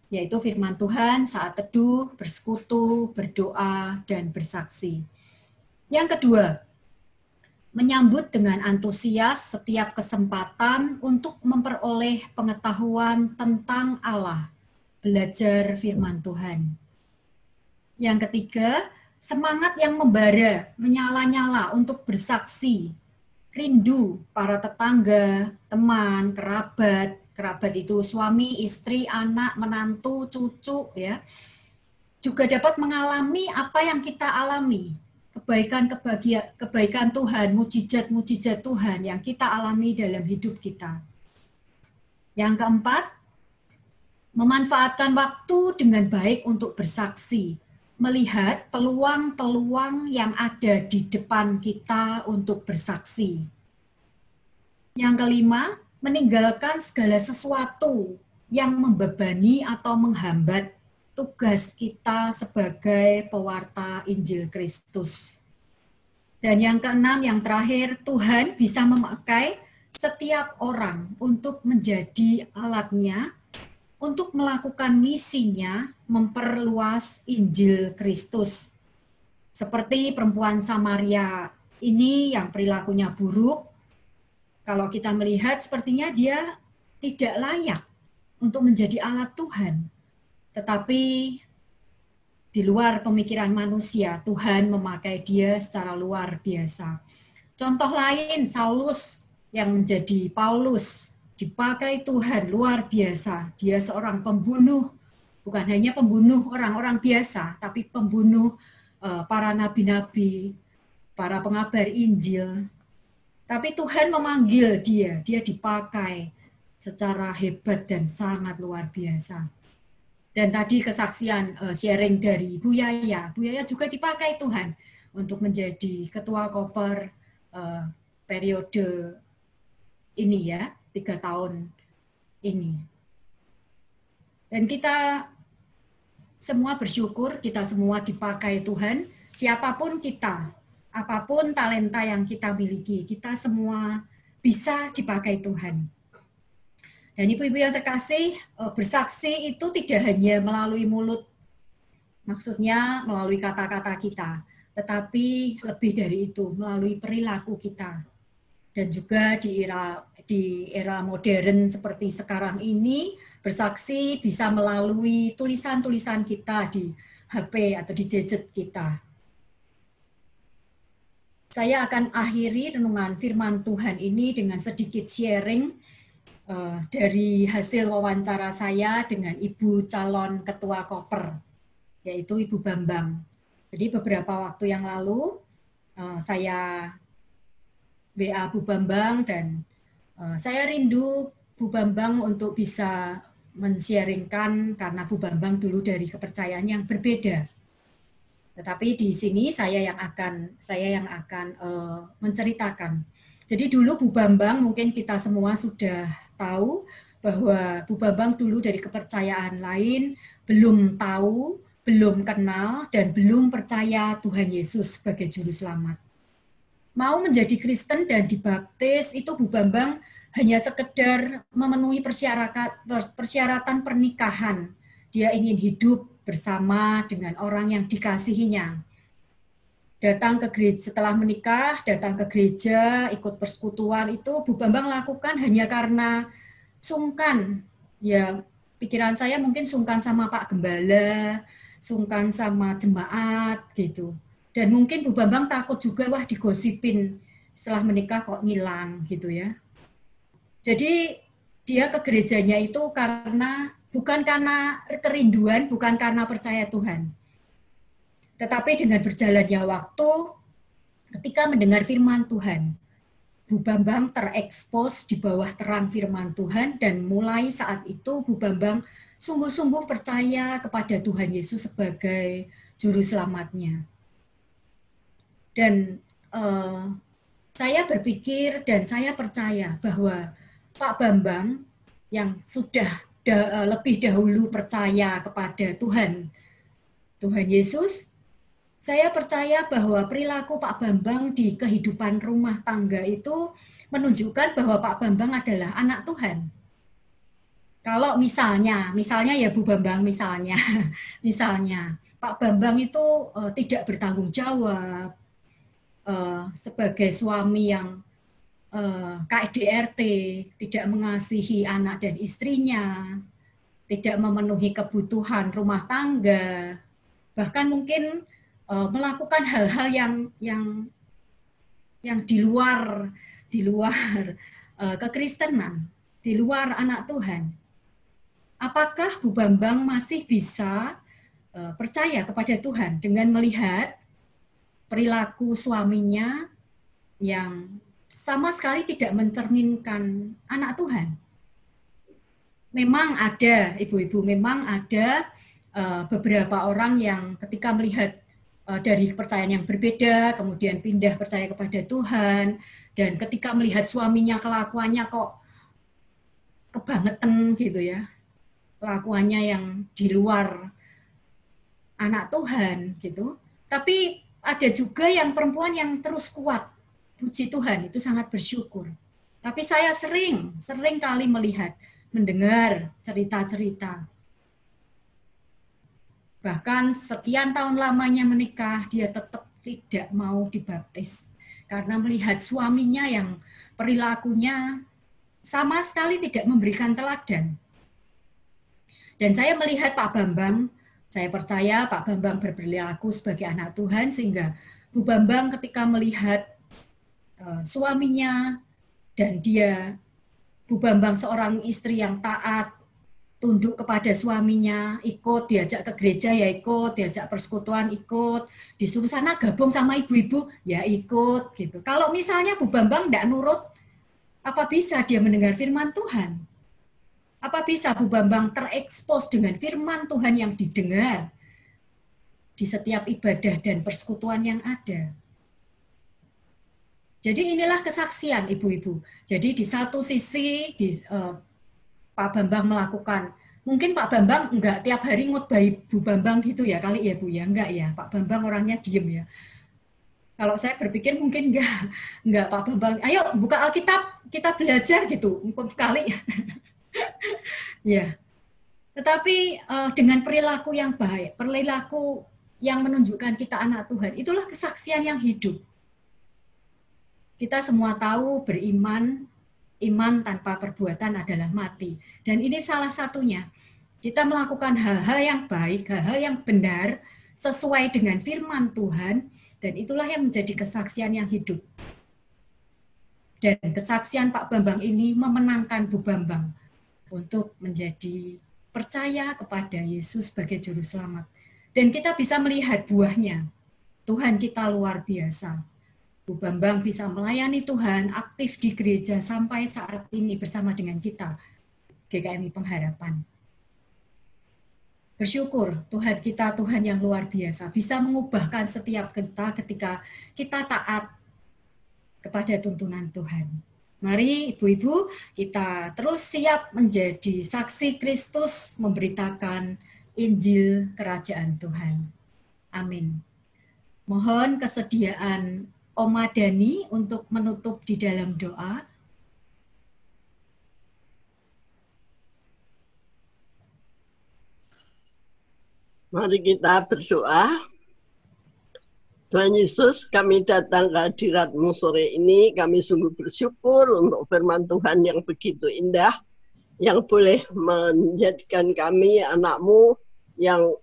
yaitu firman Tuhan, saat teduh, bersekutu, berdoa, dan bersaksi. Yang kedua, menyambut dengan antusias setiap kesempatan untuk memperoleh pengetahuan tentang Allah, belajar firman Tuhan. Yang ketiga, semangat yang membara, menyala-nyala untuk bersaksi, rindu para tetangga, teman, kerabat itu suami, istri, anak, menantu, cucu, ya, juga dapat mengalami apa yang kita alami, kebaikan Tuhan, mujizat-mujizat Tuhan yang kita alami dalam hidup kita. Yang keempat, memanfaatkan waktu dengan baik untuk bersaksi, melihat peluang-peluang yang ada di depan kita untuk bersaksi. Yang kelima, meninggalkan segala sesuatu yang membebani atau menghambat tugas kita sebagai pewarta Injil Kristus. Dan yang keenam, yang terakhir, Tuhan bisa memakai setiap orang untuk menjadi alatnya, untuk melakukan misinya, memperluas Injil Kristus. Seperti perempuan Samaria ini yang perilakunya buruk, kalau kita melihat sepertinya dia tidak layak untuk menjadi alat Tuhan. Tetapi di luar pemikiran manusia, Tuhan memakai dia secara luar biasa. Contoh lain, Saulus yang menjadi Paulus, dipakai Tuhan luar biasa. Dia seorang pembunuh, bukan hanya pembunuh orang-orang biasa, tapi pembunuh para nabi-nabi, para pengabar Injil. Tapi Tuhan memanggil dia dipakai secara hebat dan sangat luar biasa. Dan tadi kesaksian sharing dari Bu Yaya juga dipakai Tuhan untuk menjadi ketua koper periode ini ya, 3 tahun ini. Dan kita semua bersyukur, kita semua dipakai Tuhan, siapapun kita, apapun talenta yang kita miliki, kita semua bisa dipakai Tuhan. Dan ibu-ibu yang terkasih, bersaksi itu tidak hanya melalui mulut, Maksudnya melalui kata-kata kita, tetapi lebih dari itu, melalui perilaku kita. Dan juga di era modern seperti sekarang ini, bersaksi bisa melalui tulisan-tulisan kita di HP atau di gadget kita. Saya akan akhiri renungan firman Tuhan ini dengan sedikit sharing dari hasil wawancara saya dengan Ibu calon Ketua Koper, yaitu Ibu Bambang. Jadi beberapa waktu yang lalu saya WA Bu Bambang dan saya rindu Bu Bambang untuk bisa men-sharingkan karena Bu Bambang dulu dari kepercayaan yang berbeda. Tetapi di sini saya yang akan menceritakan. Jadi dulu Bu Bambang mungkin kita semua sudah tahu bahwa Bu Bambang dulu dari kepercayaan lain belum tahu, belum kenal dan belum percaya Tuhan Yesus sebagai juru selamat. Mau menjadi Kristen dan dibaptis itu Bu Bambang hanya sekedar memenuhi persyaratan pernikahan. Dia ingin hidup bersama dengan orang yang dikasihinya. Datang ke gereja setelah menikah, datang ke gereja, ikut persekutuan itu Bu Bambang lakukan hanya karena sungkan. Ya, pikiran saya mungkin sungkan sama Pak Gembala, sungkan sama jemaat gitu. Dan mungkin Bu Bambang takut juga wah digosipin setelah menikah kok ngilang gitu ya. Jadi dia ke gerejanya itu bukan karena kerinduan, bukan karena percaya Tuhan. Tetapi dengan berjalannya waktu, ketika mendengar firman Tuhan, Bu Bambang terekspos di bawah terang firman Tuhan dan mulai saat itu Bu Bambang sungguh-sungguh percaya kepada Tuhan Yesus sebagai juru selamatnya. Dan saya berpikir dan saya percaya bahwa Pak Bambang yang sudah lebih dahulu percaya kepada Tuhan Yesus, saya percaya bahwa perilaku Pak Bambang di kehidupan rumah tangga itu menunjukkan bahwa Pak Bambang adalah anak Tuhan. Kalau misalnya ya Bu Bambang misalnya Pak Bambang itu tidak bertanggung jawab sebagai suami yang KDRT, tidak mengasihi anak dan istrinya, tidak memenuhi kebutuhan rumah tangga, bahkan mungkin melakukan hal-hal yang di luar kekristenan, di luar anak Tuhan. Apakah Bu Bambang masih bisa percaya kepada Tuhan dengan melihat perilaku suaminya yang sama sekali tidak mencerminkan anak Tuhan? Memang ada, ibu-ibu, memang ada beberapa orang yang ketika melihat dari kepercayaan yang berbeda, kemudian pindah percaya kepada Tuhan, dan ketika melihat suaminya kelakuannya kok kebangetan gitu ya, kelakuannya yang di luar anak Tuhan gitu. Tapi ada juga yang perempuan yang terus kuat, puji Tuhan, itu sangat bersyukur. Tapi saya sering kali mendengar cerita-cerita. Bahkan sekian tahun lamanya menikah, dia tetap tidak mau dibaptis. Karena melihat suaminya yang perilakunya sama sekali tidak memberikan teladan. Dan saya melihat Pak Bambang, saya percaya Pak Bambang berperilaku sebagai anak Tuhan, sehingga Bu Bambang ketika melihat suaminya dan Bu Bambang seorang istri yang taat, tunduk kepada suaminya, ikut diajak ke gereja ya ikut, diajak persekutuan ikut, disuruh sana gabung sama ibu-ibu ya ikut gitu. Kalau misalnya Bu Bambang tidak nurut, apa bisa dia mendengar firman Tuhan? Apa bisa Bu Bambang terekspos dengan firman Tuhan yang didengar di setiap ibadah dan persekutuan yang ada? Jadi inilah kesaksian ibu-ibu. Jadi di satu sisi Pak Bambang melakukan, mungkin Pak Bambang enggak tiap hari ngutbahi Bu Bambang gitu ya kali ya Bu ya, enggak ya. Pak Bambang orangnya diem ya. Kalau saya berpikir mungkin enggak Pak Bambang, ayo buka Alkitab, kita belajar gitu, kali ya. Ya. Tetapi dengan perilaku yang baik, perilaku yang menunjukkan kita anak Tuhan, itulah kesaksian yang hidup. Kita semua tahu beriman, iman tanpa perbuatan adalah mati. Dan ini salah satunya. Kita melakukan hal-hal yang baik, hal-hal yang benar, sesuai dengan firman Tuhan, dan itulah yang menjadi kesaksian yang hidup. Dan kesaksian Pak Bambang ini memenangkan Bu Bambang untuk menjadi percaya kepada Yesus sebagai Juru Selamat. Dan kita bisa melihat buahnya. Tuhan kita luar biasa. Bu Bambang bisa melayani Tuhan, aktif di gereja sampai saat ini bersama dengan kita, GKMI Pengharapan. Bersyukur Tuhan kita, Tuhan yang luar biasa, bisa mengubahkan setiap kita ketika kita taat kepada tuntunan Tuhan. Mari ibu-ibu kita terus siap menjadi saksi Kristus memberitakan Injil Kerajaan Tuhan. Amin. Mohon kesediaan Oma Dani untuk menutup di dalam doa. Mari kita berdoa. Tuhan Yesus, kami datang ke hadirat-Mu sore ini, kami sungguh bersyukur untuk firman Tuhan yang begitu indah, yang boleh menjadikan kami anak-Mu yang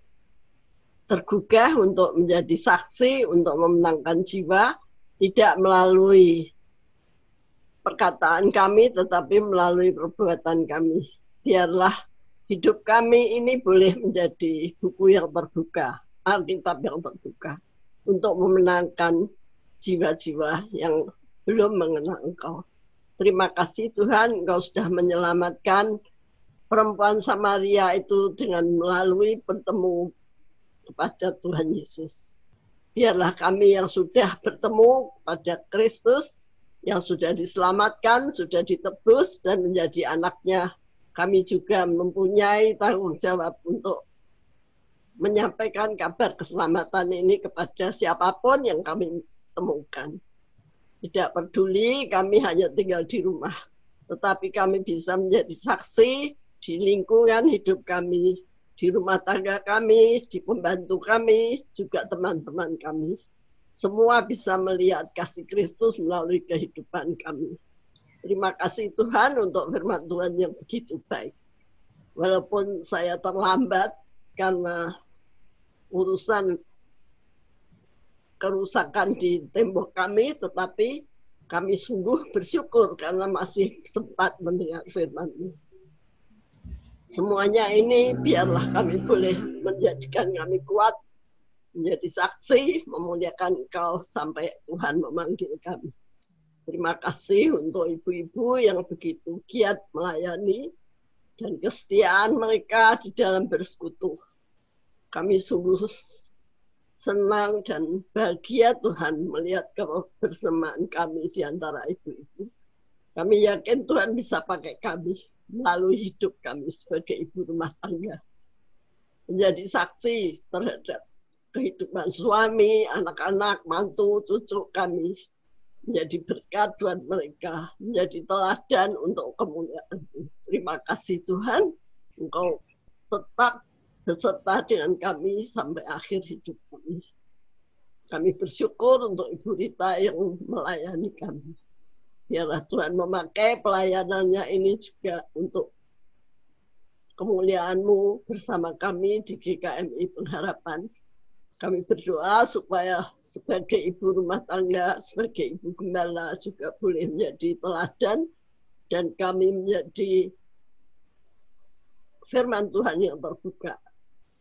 tergugah untuk menjadi saksi, untuk memenangkan jiwa, tidak melalui perkataan kami, tetapi melalui perbuatan kami. Biarlah hidup kami ini boleh menjadi buku yang terbuka, Alkitab yang terbuka, untuk memenangkan jiwa-jiwa yang belum mengenal Engkau. Terima kasih Tuhan, Engkau sudah menyelamatkan perempuan Samaria itu dengan melalui bertemu kepada Tuhan Yesus. Biarlah kami yang sudah bertemu kepada Kristus, yang sudah diselamatkan, sudah ditebus, dan menjadi anaknya, kami juga mempunyai tanggung jawab untuk menyampaikan kabar keselamatan ini kepada siapapun yang kami temukan. Tidak peduli kami hanya tinggal di rumah, tetapi kami bisa menjadi saksi di lingkungan hidup kami, di rumah tangga kami, di pembantu kami, juga teman-teman kami. Semua bisa melihat kasih Kristus melalui kehidupan kami. Terima kasih Tuhan untuk firman Tuhan yang begitu baik. Walaupun saya terlambat karena urusan kerusakan di tembok kami, tetapi kami sungguh bersyukur karena masih sempat mendengar firman-Mu. Semuanya ini biarlah kami boleh menjadikan kami kuat, menjadi saksi, memuliakan Engkau sampai Tuhan memanggil kami. Terima kasih untuk ibu-ibu yang begitu giat melayani dan kesetiaan mereka di dalam bersekutu. Kami sungguh senang dan bahagia Tuhan melihat kebersamaan kami di antara ibu-ibu. Kami yakin Tuhan bisa pakai kami melalui hidup kami sebagai ibu rumah tangga. Menjadi saksi terhadap kehidupan suami, anak-anak, mantu, cucu kami. Menjadi berkat buat mereka. Menjadi teladan untuk kemuliaan-Mu. Terima kasih Tuhan. Engkau tetap beserta dengan kami sampai akhir hidup kami. Kami bersyukur untuk Ibu Rita yang melayani kami. Biarlah Tuhan memakai pelayanannya ini juga untuk kemuliaan-Mu bersama kami di GKMI Pengharapan. Kami berdoa supaya sebagai ibu rumah tangga, sebagai ibu gembala juga boleh menjadi teladan dan kami menjadi firman Tuhan yang terbuka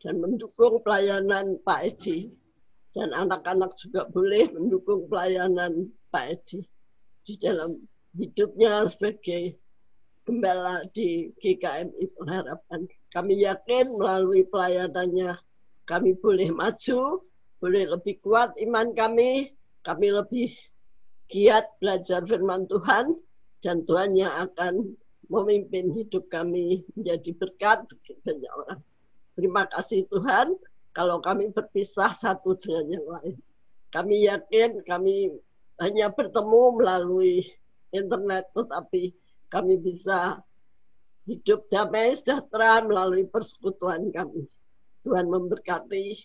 dan mendukung pelayanan Pak Edi. Dan anak-anak juga boleh mendukung pelayanan Pak Edi di dalam hidupnya sebagai gembala di GKMI Pengharapan. Kami yakin melalui pelayanannya kami boleh maju, boleh lebih kuat iman kami lebih giat belajar firman Tuhan, dan Tuhan yang akan memimpin hidup kami menjadi berkat bagi banyak orang. Terima kasih Tuhan, kalau kami berpisah satu dengan yang lain. Kami yakin kami hanya bertemu melalui internet, tetapi kami bisa hidup damai sejahtera melalui persekutuan kami. Tuhan memberkati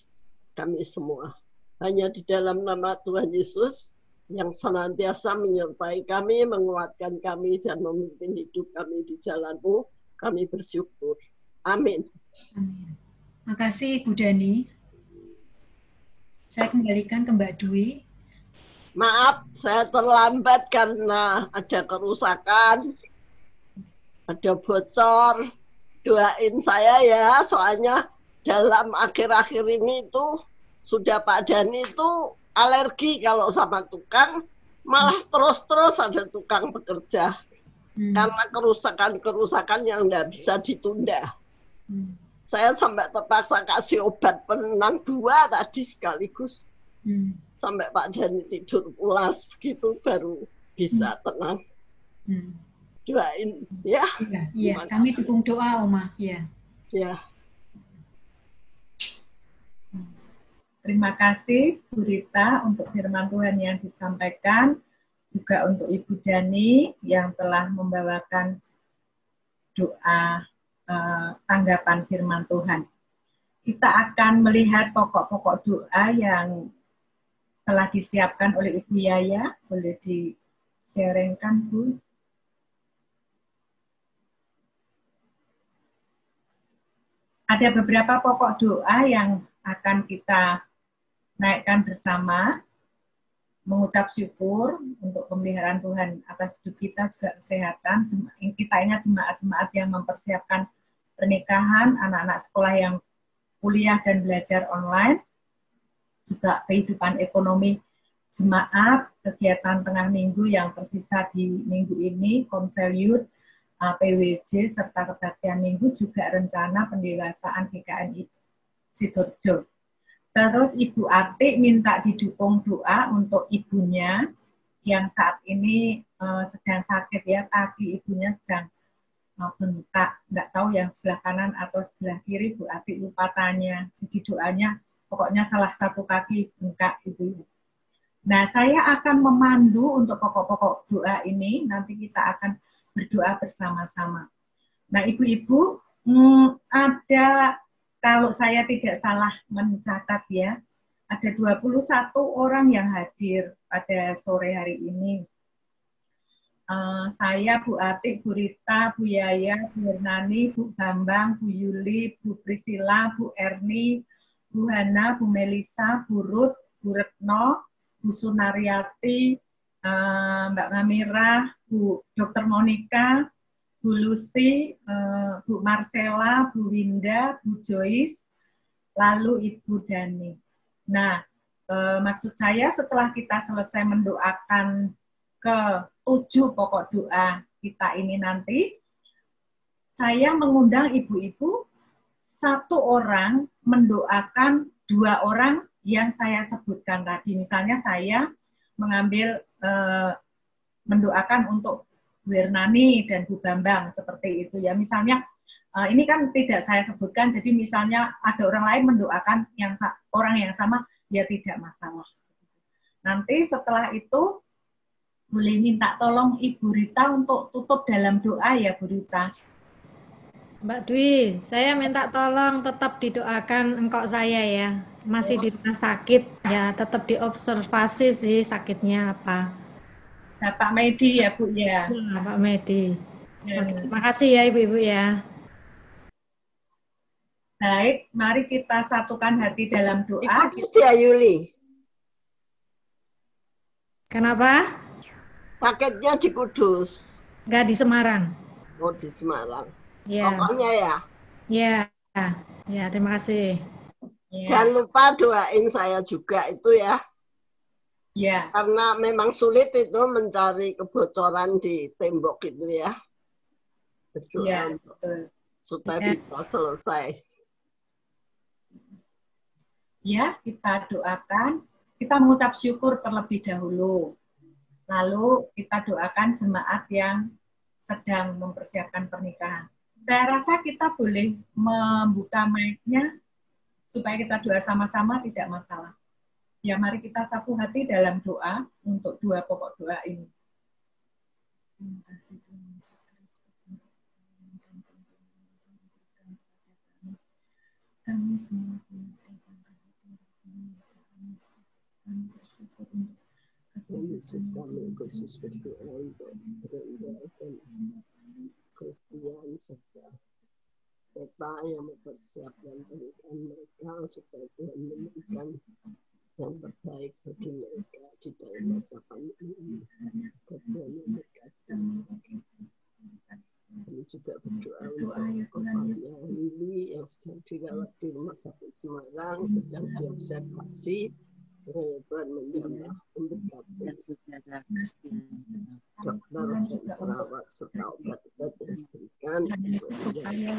kami semua. Hanya di dalam nama Tuhan Yesus yang senantiasa menyertai kami, menguatkan kami, dan memimpin hidup kami di jalan-Mu, kami bersyukur. Amin. Amin. Makasih Bu Dani. Saya kembalikan ke Mbak Dwi. Maaf, saya terlambat karena ada kerusakan, ada bocor. Doain saya ya, soalnya dalam akhir-akhir ini itu sudah Pak Dani itu alergi kalau sama tukang, malah terus-terus ada tukang bekerja. Karena kerusakan-kerusakan yang tidak bisa ditunda. Saya sampai terpaksa kasih obat penenang 2 tadi sekaligus. Sampai Pak Dani tidur pulas begitu baru bisa tenang. Doain ya. Iya, kami dukung doa Oma. Ya. Ya. Terima kasih Bu Rita untuk firman Tuhan yang disampaikan, juga untuk Ibu Dani yang telah membawakan doa tanggapan firman Tuhan. Kita akan melihat pokok-pokok doa yang telah disiapkan oleh Ibu Yaya. Boleh di-sharingkan, Bu? Ada beberapa pokok doa yang akan kita naikkan bersama, mengucap syukur untuk pemeliharaan Tuhan atas hidup kita, juga kesehatan. Kita ingat jemaat-jemaat yang mempersiapkan pernikahan, anak-anak sekolah yang kuliah dan belajar online, juga kehidupan ekonomi jemaat, kegiatan tengah minggu yang tersisa di minggu ini, Komsel Youth, PWJ, serta kebaktian minggu, juga rencana pendewasaan GKMI Sidoarjo. Terus Ibu Atik minta didukung doa untuk ibunya yang saat ini sedang sakit ya, kaki ibunya sedang bengkak, nggak tahu yang sebelah kanan atau sebelah kiri, Bu Atik lupa tanya. Jadi doanya pokoknya salah satu kaki bengkak itu. Nah, saya akan memandu untuk pokok-pokok doa ini, nanti kita akan berdoa bersama-sama. Nah, ibu-ibu, ada, kalau saya tidak salah mencatat ya, ada 21 orang yang hadir pada sore hari ini. Saya, Bu Atik, Bu Rita, Bu Yaya, Bu Hernani, Bu Bambang, Bu Yuli, Bu Priscilla, Bu Erni, Bu Hana, Bu Melisa, Bu Ruth, Bu Retno, Bu Sunaryati, Mbak Ngamira, Bu Dr. Monica, Bu Lucy, Bu Marcella, Bu Winda, Bu Joyce, lalu Ibu Dani. Nah, maksud saya setelah kita selesai mendoakan ke-7 pokok doa kita ini nanti, saya mengundang ibu-ibu 1 orang mendoakan 2 orang yang saya sebutkan tadi. Misalnya saya mengambil mendoakan untuk Bu Hernani dan Bu Bambang seperti itu ya. Misalnya ini kan tidak saya sebutkan, jadi misalnya ada orang lain mendoakan orang yang sama, ya tidak masalah. Nanti setelah itu boleh minta tolong Ibu Rita untuk tutup dalam doa ya, Bu Rita. Mbak Dwi, saya minta tolong tetap didoakan engkau saya ya. Masih di rumah sakit ya, tetap diobservasi sih sakitnya apa. Nah, Pak Medi ya, Bu ya. Nah, Pak Medi. Terima kasih ya Ibu-ibu ya. Baik, mari kita satukan hati dalam doa. Ikut ya Yuli. Kenapa? Sakitnya di Kudus. Enggak, di Semarang. Oh, di Semarang. Ya. Pokoknya ya. Ya. Ya, terima kasih. Ya. Jangan lupa doain saya juga itu ya. Ya. Karena memang sulit itu mencari kebocoran di tembok itu ya. Berdoa Ya, betul. supaya Ya. bisa selesai. Ya, kita doakan. Kita mengucap syukur terlebih dahulu. Lalu kita doakan jemaat yang sedang mempersiapkan pernikahan. Saya rasa kita boleh membuka mic-nya supaya kita doa sama-sama, tidak masalah. Ya, mari kita satu hati dalam doa untuk 2 pokok doa ini. kami semua kami bersyukur untuk Yesus kami khusus berdoa untuk Brenda dan Christian serta Peta yang mempersiapkan pernikahan mereka supaya Tuhan memberikan yang terbaik bagi mereka di dalam masa pandemi ini. Tuhan memberkati. Kami juga berdoa untuk bapaknya Lili yang sedang dirawat di Rumah Sakit Semarang, sedang diobservasi. Tuhan menjamah, memberkati dokter dan perawat serta obat-obat yang diberikan supaya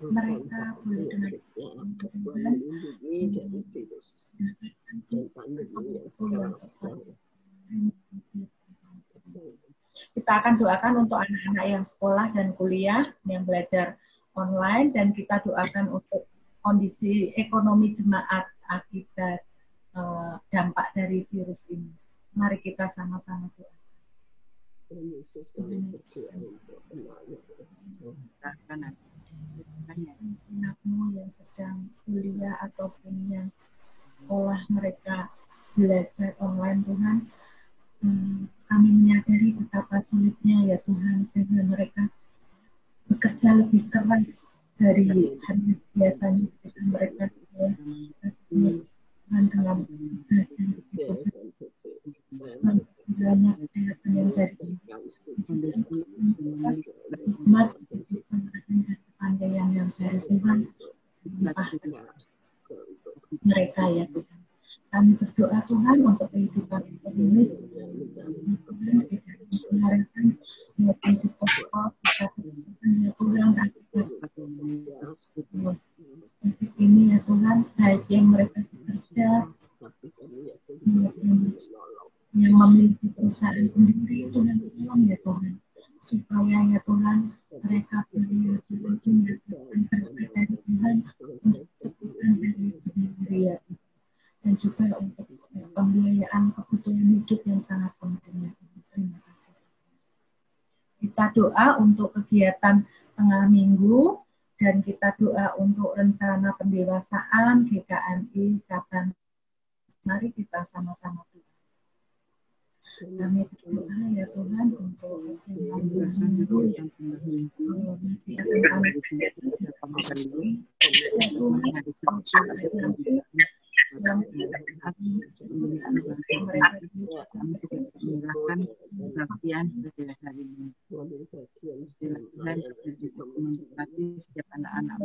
mereka boleh Tuhan melindungi dari virus dan pandemi yang sekarang sedang. Kita akan doakan untuk anak-anak yang sekolah dan kuliah yang belajar online, dan kita doakan untuk kondisi ekonomi jemaat akibat dampak dari virus ini. Mari kita sama-sama doa. Yesus kami berdoa untuk anakmu yang sedang kuliah ataupun yang sekolah mereka belajar online, Tuhan, kami menyadari betapa sulitnya ya Tuhan, sehingga mereka bekerja lebih keras dari hari biasanya. Mereka dengan hasil banyak kesehatan yang dari hikmat, kepandaian yang dari Tuhan mereka ya Tuhan. Kami berdoa Tuhan untuk kehidupan ini, mengarahkan maupun di pokok ya Tuhan, ini ya Tuhan, baik yang mereka bekerja, yang memiliki perusahaan sendiri, Tuhan tolong ya Tuhan, supaya ya Tuhan mereka boleh mendapatkan berkat dari Tuhan untuk kebutuhan dari ya, dan juga untuk pembiayaan kebutuhan hidup yang sangat penting ya Tuhan. Terima kasih. Kita doa untuk kegiatan tengah minggu, dan kita doa untuk rencana pendewasaan GKMI cabang. Mari kita sama-sama doa. Kami berdoa ya Tuhan untuk minggu yang masih akan kami setiap anak-anak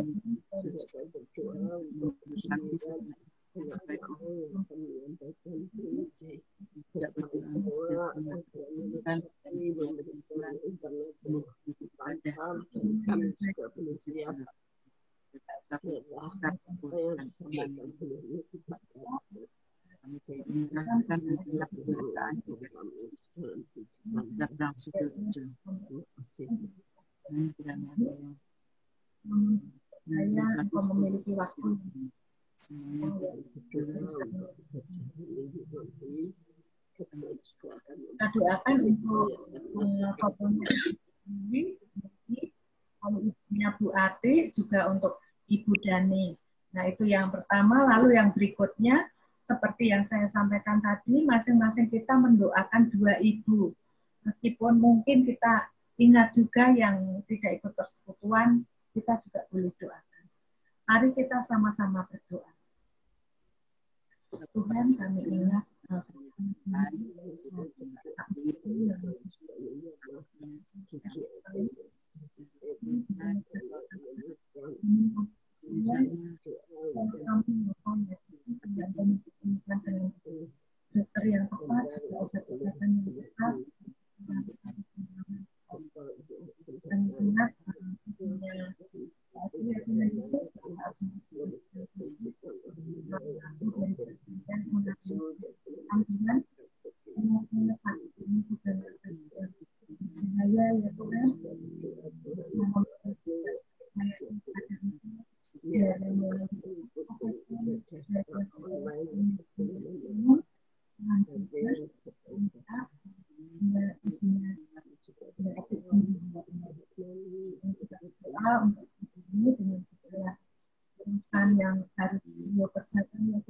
kami juga bersiap. Saya engkau memiliki waktu. Kita doakan untuk kalau ibunya Bu Ati, juga untuk Ibu Dani. Nah itu yang pertama. Lalu yang berikutnya, seperti yang saya sampaikan tadi, masing-masing kita mendoakan dua ibu. Meskipun mungkin kita ingat juga yang tidak ikut persekutuan, kita juga boleh doakan. Mari kita sama-sama berdoa. Tuhan, kami ingat dokter yang tepat, obat-obatan yang tepat, dan ingat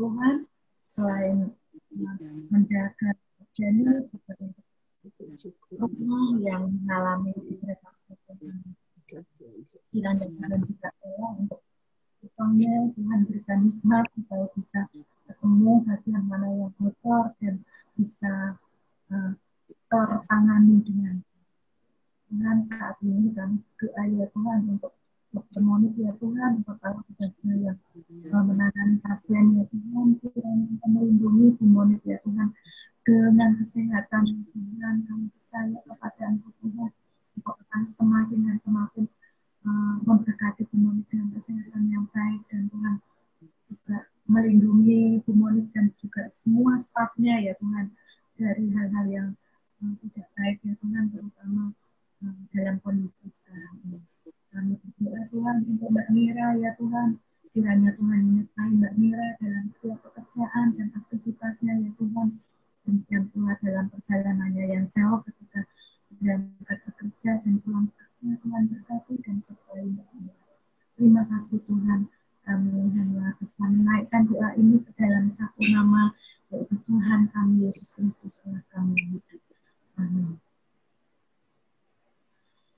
Tuhan, selain menjaga Jenny, rumah yang mengalami depresi, kiranya Tuhan juga tolong untuk utangnya, Tuhan berikan hikmat supaya bisa ketemu bagian mana yang kotor dan bisa tertangani dengan Tuhan. Saat ini kami berdoa ya Tuhan untuk bermonik ya Tuhan, untuk para tugasnya yang menangani pasien ya Tuhan, kiranya kita melindungi bermonik ya Tuhan dengan kesehatan Tuhan. Kami percaya kepada Engkau Tuhan, Engkau akan semakin dan semakin memberkati bermonik dengan kesehatan yang baik, dan Tuhan juga melindungi bermonik dan juga semua stafnya ya Tuhan dari hal-hal yang tidak baik ya Tuhan, terutama dalam kondisi sekarang ini. Kami berdoa Tuhan untuk Mbak Mira ya Tuhan, kiranya Tuhan menyertai Mbak Mira dalam setiap pekerjaan dan aktivitasnya ya Tuhan. Demikian pula dalam perjalanannya yang jauh ketika berangkat bekerja dan pulang bekerja, Tuhan berkati dan sertai Mbak Mira. Terima kasih Tuhan, kami hanya bisa menaikkan doa ini ke dalam satu nama, yaitu Tuhan kami Yesus Kristus Allah kami hidup. Amin.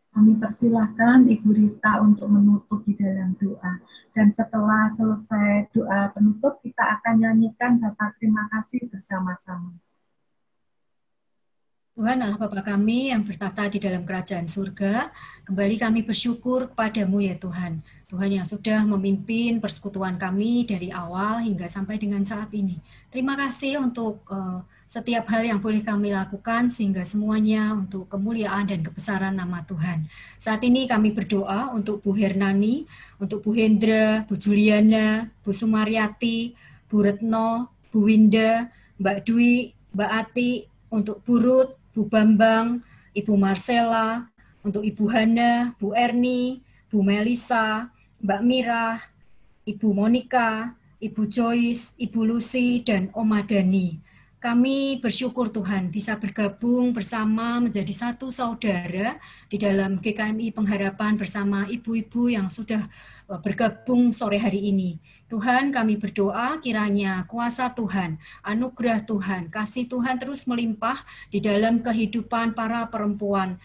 Kami persilahkan Ibu Rita untuk menutup di dalam doa. Dan setelah selesai doa penutup, kita akan nyanyikan Bapa terima kasih bersama-sama. Tuhan Allah Bapa kami yang bertata di dalam kerajaan surga, kembali kami bersyukur kepadamu ya Tuhan. Tuhan yang sudah memimpin persekutuan kami dari awal hingga sampai dengan saat ini. Terima kasih untuk setiap hal yang boleh kami lakukan sehingga semuanya untuk kemuliaan dan kebesaran nama Tuhan. Saat ini kami berdoa untuk Bu Hernani, untuk Bu Hendra, Bu Juliana, Bu Sumaryati, Bu Retno, Bu Winda, Mbak Dwi, Mbak Ati, untuk Bu Ruth, Bu Bambang, Ibu Marcella, untuk Ibu Hana, Bu Erni, Bu Melisa, Mbak Mira, Ibu Monica, Ibu Joyce, Ibu Lucy, dan Oma Dani. Kami bersyukur Tuhan bisa bergabung bersama menjadi satu saudara di dalam GKMI Pengharapan bersama ibu-ibu yang sudah bergabung sore hari ini. Tuhan, kami berdoa kiranya kuasa Tuhan, anugerah Tuhan, kasih Tuhan terus melimpah di dalam kehidupan para perempuan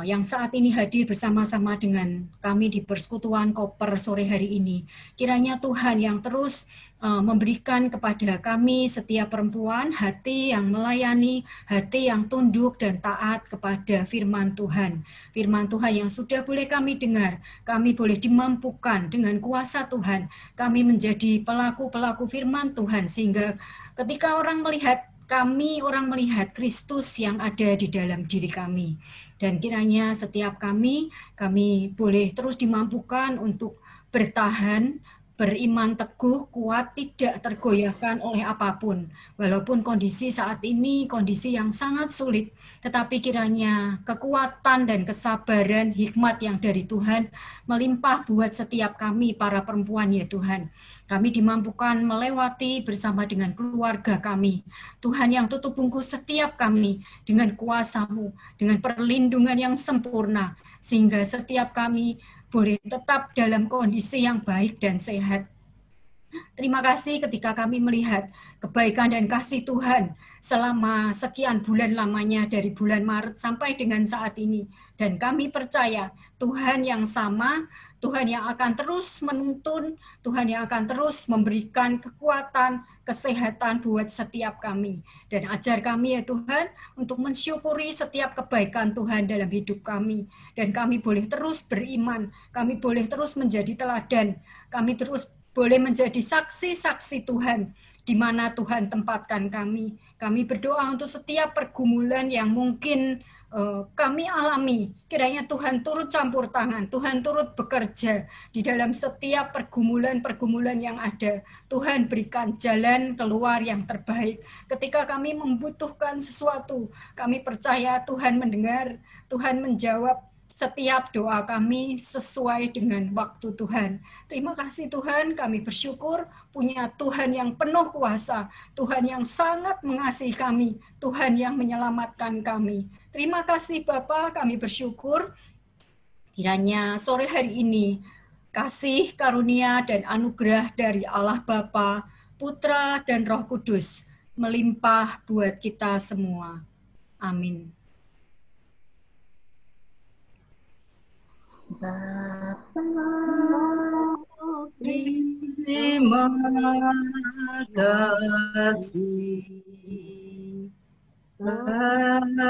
yang saat ini hadir bersama-sama dengan kami di Persekutuan Koper sore hari ini. Kiranya Tuhan yang terus memberikan kepada kami setiap perempuan hati yang melayani, hati yang tunduk dan taat kepada firman Tuhan. Firman Tuhan yang sudah boleh kami dengar, kami boleh dimampukan dengan kuasa Tuhan. Kami menjadi pelaku-pelaku firman Tuhan sehingga ketika orang melihat kami, orang melihat Kristus yang ada di dalam diri kami. Dan kiranya setiap kami boleh terus dimampukan untuk bertahan, beriman teguh, kuat, tidak tergoyahkan oleh apapun. Walaupun kondisi saat ini kondisi yang sangat sulit, tetapi kiranya kekuatan dan kesabaran, hikmat yang dari Tuhan melimpah buat setiap kami para perempuan ya Tuhan. Kami dimampukan melewati bersama dengan keluarga kami. Tuhan yang tutup bungkus setiap kami dengan kuasa-Mu, dengan perlindungan yang sempurna, sehingga setiap kami boleh tetap dalam kondisi yang baik dan sehat. Terima kasih ketika kami melihat kebaikan dan kasih Tuhan selama sekian bulan lamanya dari bulan Maret sampai dengan saat ini. Dan kami percaya Tuhan yang sama, Tuhan yang akan terus menuntun, Tuhan yang akan terus memberikan kekuatan, kesehatan buat setiap kami. Dan ajar kami ya Tuhan untuk mensyukuri setiap kebaikan Tuhan dalam hidup kami. Dan kami boleh terus beriman, kami boleh terus menjadi teladan, kami terus boleh menjadi saksi-saksi Tuhan di mana Tuhan tempatkan kami. Kami berdoa untuk setiap pergumulan yang mungkin kami alami. Kiranya Tuhan turut campur tangan, Tuhan turut bekerja di dalam setiap pergumulan-pergumulan yang ada. Tuhan berikan jalan keluar yang terbaik. Ketika kami membutuhkan sesuatu, kami percaya Tuhan mendengar, Tuhan menjawab setiap doa kami sesuai dengan waktu Tuhan. Terima kasih Tuhan, kami bersyukur punya Tuhan yang penuh kuasa, Tuhan yang sangat mengasihi kami, Tuhan yang menyelamatkan kami. Terima kasih Bapa, kami bersyukur. Kiranya sore hari ini, kasih, karunia, dan anugerah dari Allah Bapa, Putra, dan Roh Kudus melimpah buat kita semua. Amin. Terima kasih. Bapa,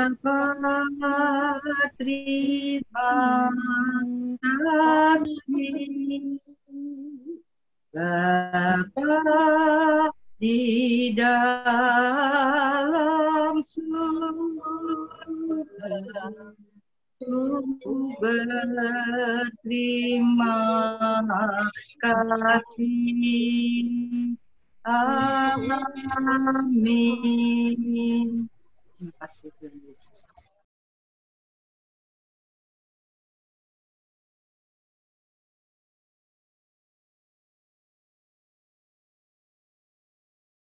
terima kasih. Bapa di dalam surga, berterima kasih. Amin. Terima kasih Tuhan Yesus.